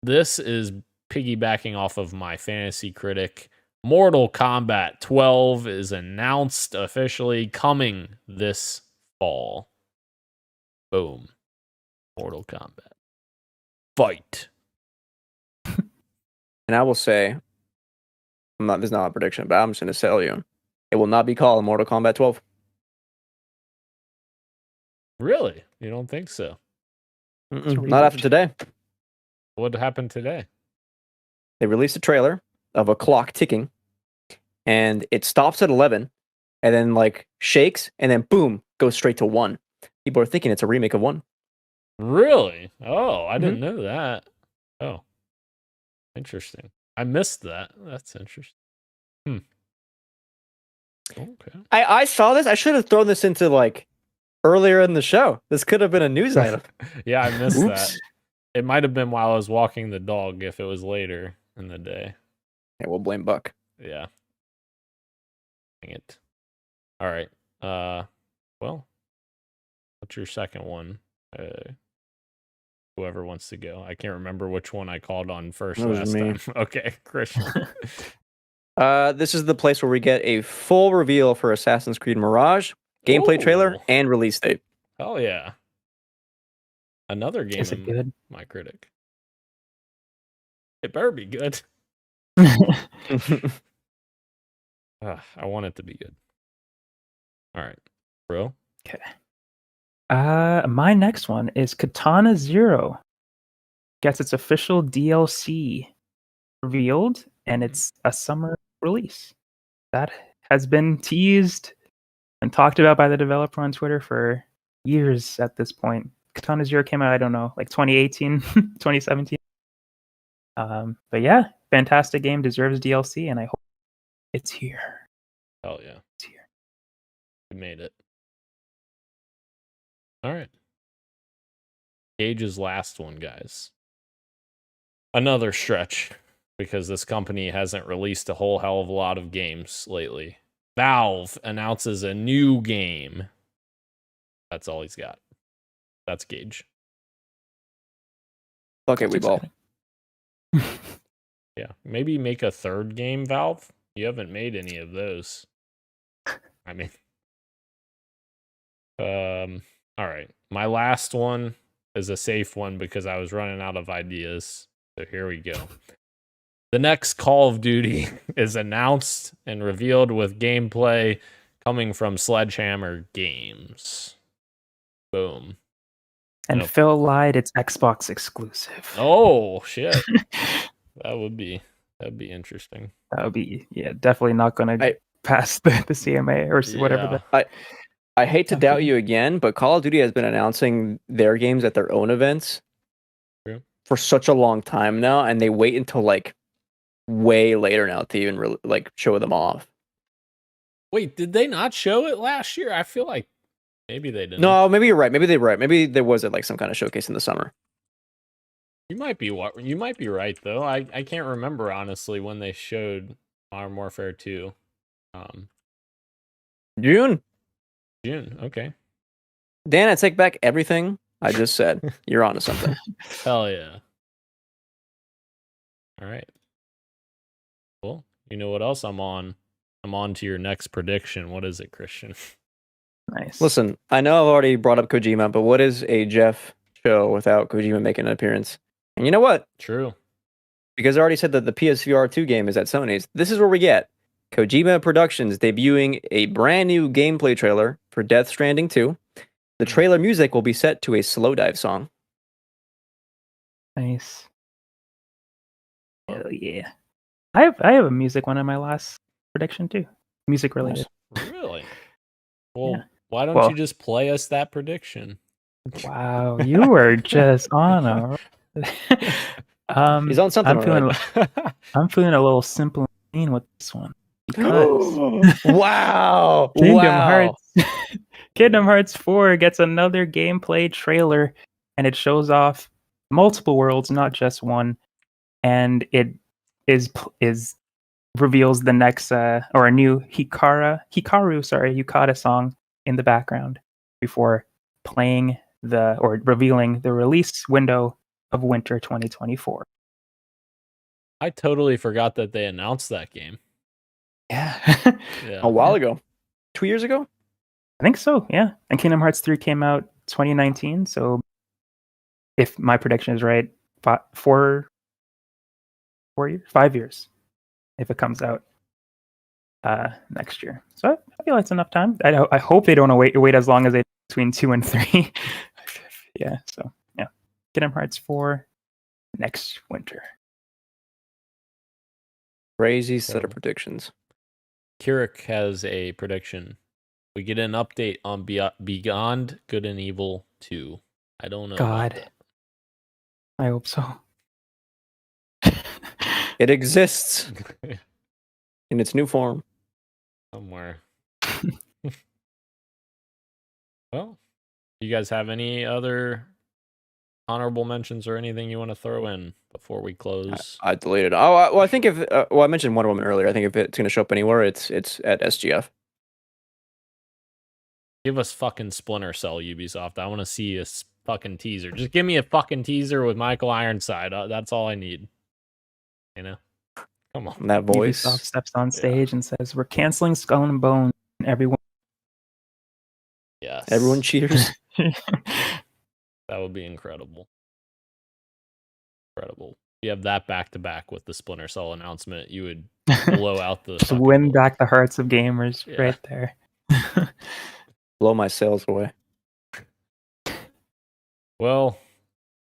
This is piggybacking off of my fantasy critic. Mortal Kombat 12 is announced officially coming this fall. Boom. Mortal Kombat. Fight. And I will say, this is not a prediction, but I'm just going to tell you, it will not be called Mortal Kombat 12. Really? You don't think so? Not after today. What happened today? They released a trailer of a clock ticking, and it stops at 11, and then like shakes, and then boom, goes straight to 1. People are thinking it's a remake of 1. Really? Oh, I didn't know that. Oh, interesting. I missed that. That's interesting. Okay. I saw this. I should have thrown this into like earlier in the show. This could have been a news item. Yeah, I missed Oops. that. It might have been while I was walking the dog if it was later in the day. Yeah, we'll blame Buck. Yeah. Dang it. All right. Well, what's your second one? Whoever wants to go. I can't remember which one I called on first That was last me. time. Okay, Christian. This is the place where we get a full reveal for Assassin's Creed Mirage, gameplay trailer, Ooh. and release date. Hell yeah. Another game Is it good? my critic. It better be good. I want it to be good. All right, bro. Okay. My next one is Katana Zero. Gets its official DLC revealed, and it's a summer release. That has been teased and talked about by the developer on Twitter for years at this point. Katana Zero came out, I don't know, like 2018, 2017. But yeah, fantastic game, deserves DLC, and I hope it's here. Hell yeah. It's here. We made it. All right. Gage's last one, guys. Another stretch, because this company hasn't released a whole hell of a lot of games lately. Valve announces a new game. That's all he's got. That's Gage. Okay, we ball. Yeah, maybe make a third game, Valve. You haven't made any of those. I mean, all right. My last one is a safe one because I was running out of ideas. So here we go. The next Call of Duty is announced and revealed with gameplay coming from Sledgehammer Games. Boom. And Nope. Phil lied, it's Xbox exclusive. Oh, shit. That'd be interesting. That would be, definitely not going to pass the CMA or whatever. Yeah. I hate to doubt you again, but Call of Duty has been announcing their games at their own events for such a long time now, and they wait until like way later now to even show them off. Wait, did they not show it last year? I feel like maybe they didn't. No, maybe you're right. Maybe they're right. Maybe there was like some kind of showcase in the summer. You might be right though. I can't remember honestly when they showed Modern Warfare 2. June. Okay. Dan, I take back everything I just said. You're onto something. Hell yeah. All right. Well, you know what else I'm on? I'm on to your next prediction. What is it, Christian? Nice. Listen, I know I've already brought up Kojima, but what is a Jeff show without Kojima making an appearance? And you know what? True. Because I already said that the PSVR 2 game is at Sony's. This is where we get Kojima Productions debuting a brand new gameplay trailer for Death Stranding 2. The trailer music will be set to a Slow Dive song. Nice. Hell yeah. I have a music one in my last prediction too. Music related. Really? Well, Yeah. why don't you just play us that prediction? Wow, you were just on a. He's on something. I'm feeling a little simple with this one because Wow! Kingdom Hearts 4 gets another gameplay trailer, and it shows off multiple worlds, not just one, and it reveals the next or a new Yukata song in the background before playing revealing the release window of winter 2024. I totally forgot that they announced that game. Yeah. A while ago. 2 years ago? I think so, yeah. And Kingdom Hearts 3 came out 2019, so if my prediction is right, 5 years if it comes out next year. So I feel that's enough time. I hope they don't wait as long as they between 2 and 3. Yeah, so yeah. Kingdom Hearts 4 next winter. Crazy set of predictions. Kirik has a prediction. We get an update on Beyond Good and Evil 2. I don't know. God. I hope so. It exists in its new form. Somewhere. Well, you guys have any other honorable mentions or anything you want to throw in before we close? I deleted it. Oh, well, I think if I mentioned Wonder Woman earlier. I think if it's going to show up anywhere, it's at SGF. Give us fucking Splinter Cell, Ubisoft. I want to see a fucking teaser. Just give me a fucking teaser with Michael Ironside. That's all I need. You know? Come on. That voice. Ubisoft steps on stage and says, "We're canceling Skull and Bones." And everyone. Yes. Everyone cheers. That would be incredible. Incredible. If you have that back to back with the Splinter Cell announcement, you would blow out the. Just win back the hearts of gamers right there. Blow my sales away. Well,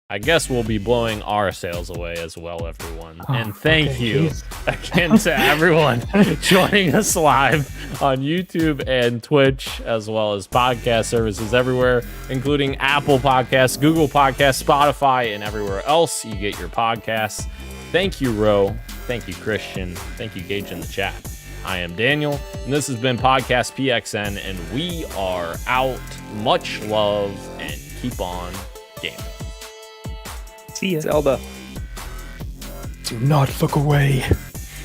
I guess we'll be blowing our sales away as well, everyone. And thank you again to everyone joining us live on YouTube and Twitch, as well as podcast services everywhere, including Apple Podcasts, Google Podcasts, Spotify, and everywhere else you get your podcasts. Thank you, Ro. Thank you, Christian. Thank you, Gage, in the chat. I am Daniel, and this has been Podcast PXN, and we are out. Much love, and keep on gaming. See ya. Zelda. Do not look away.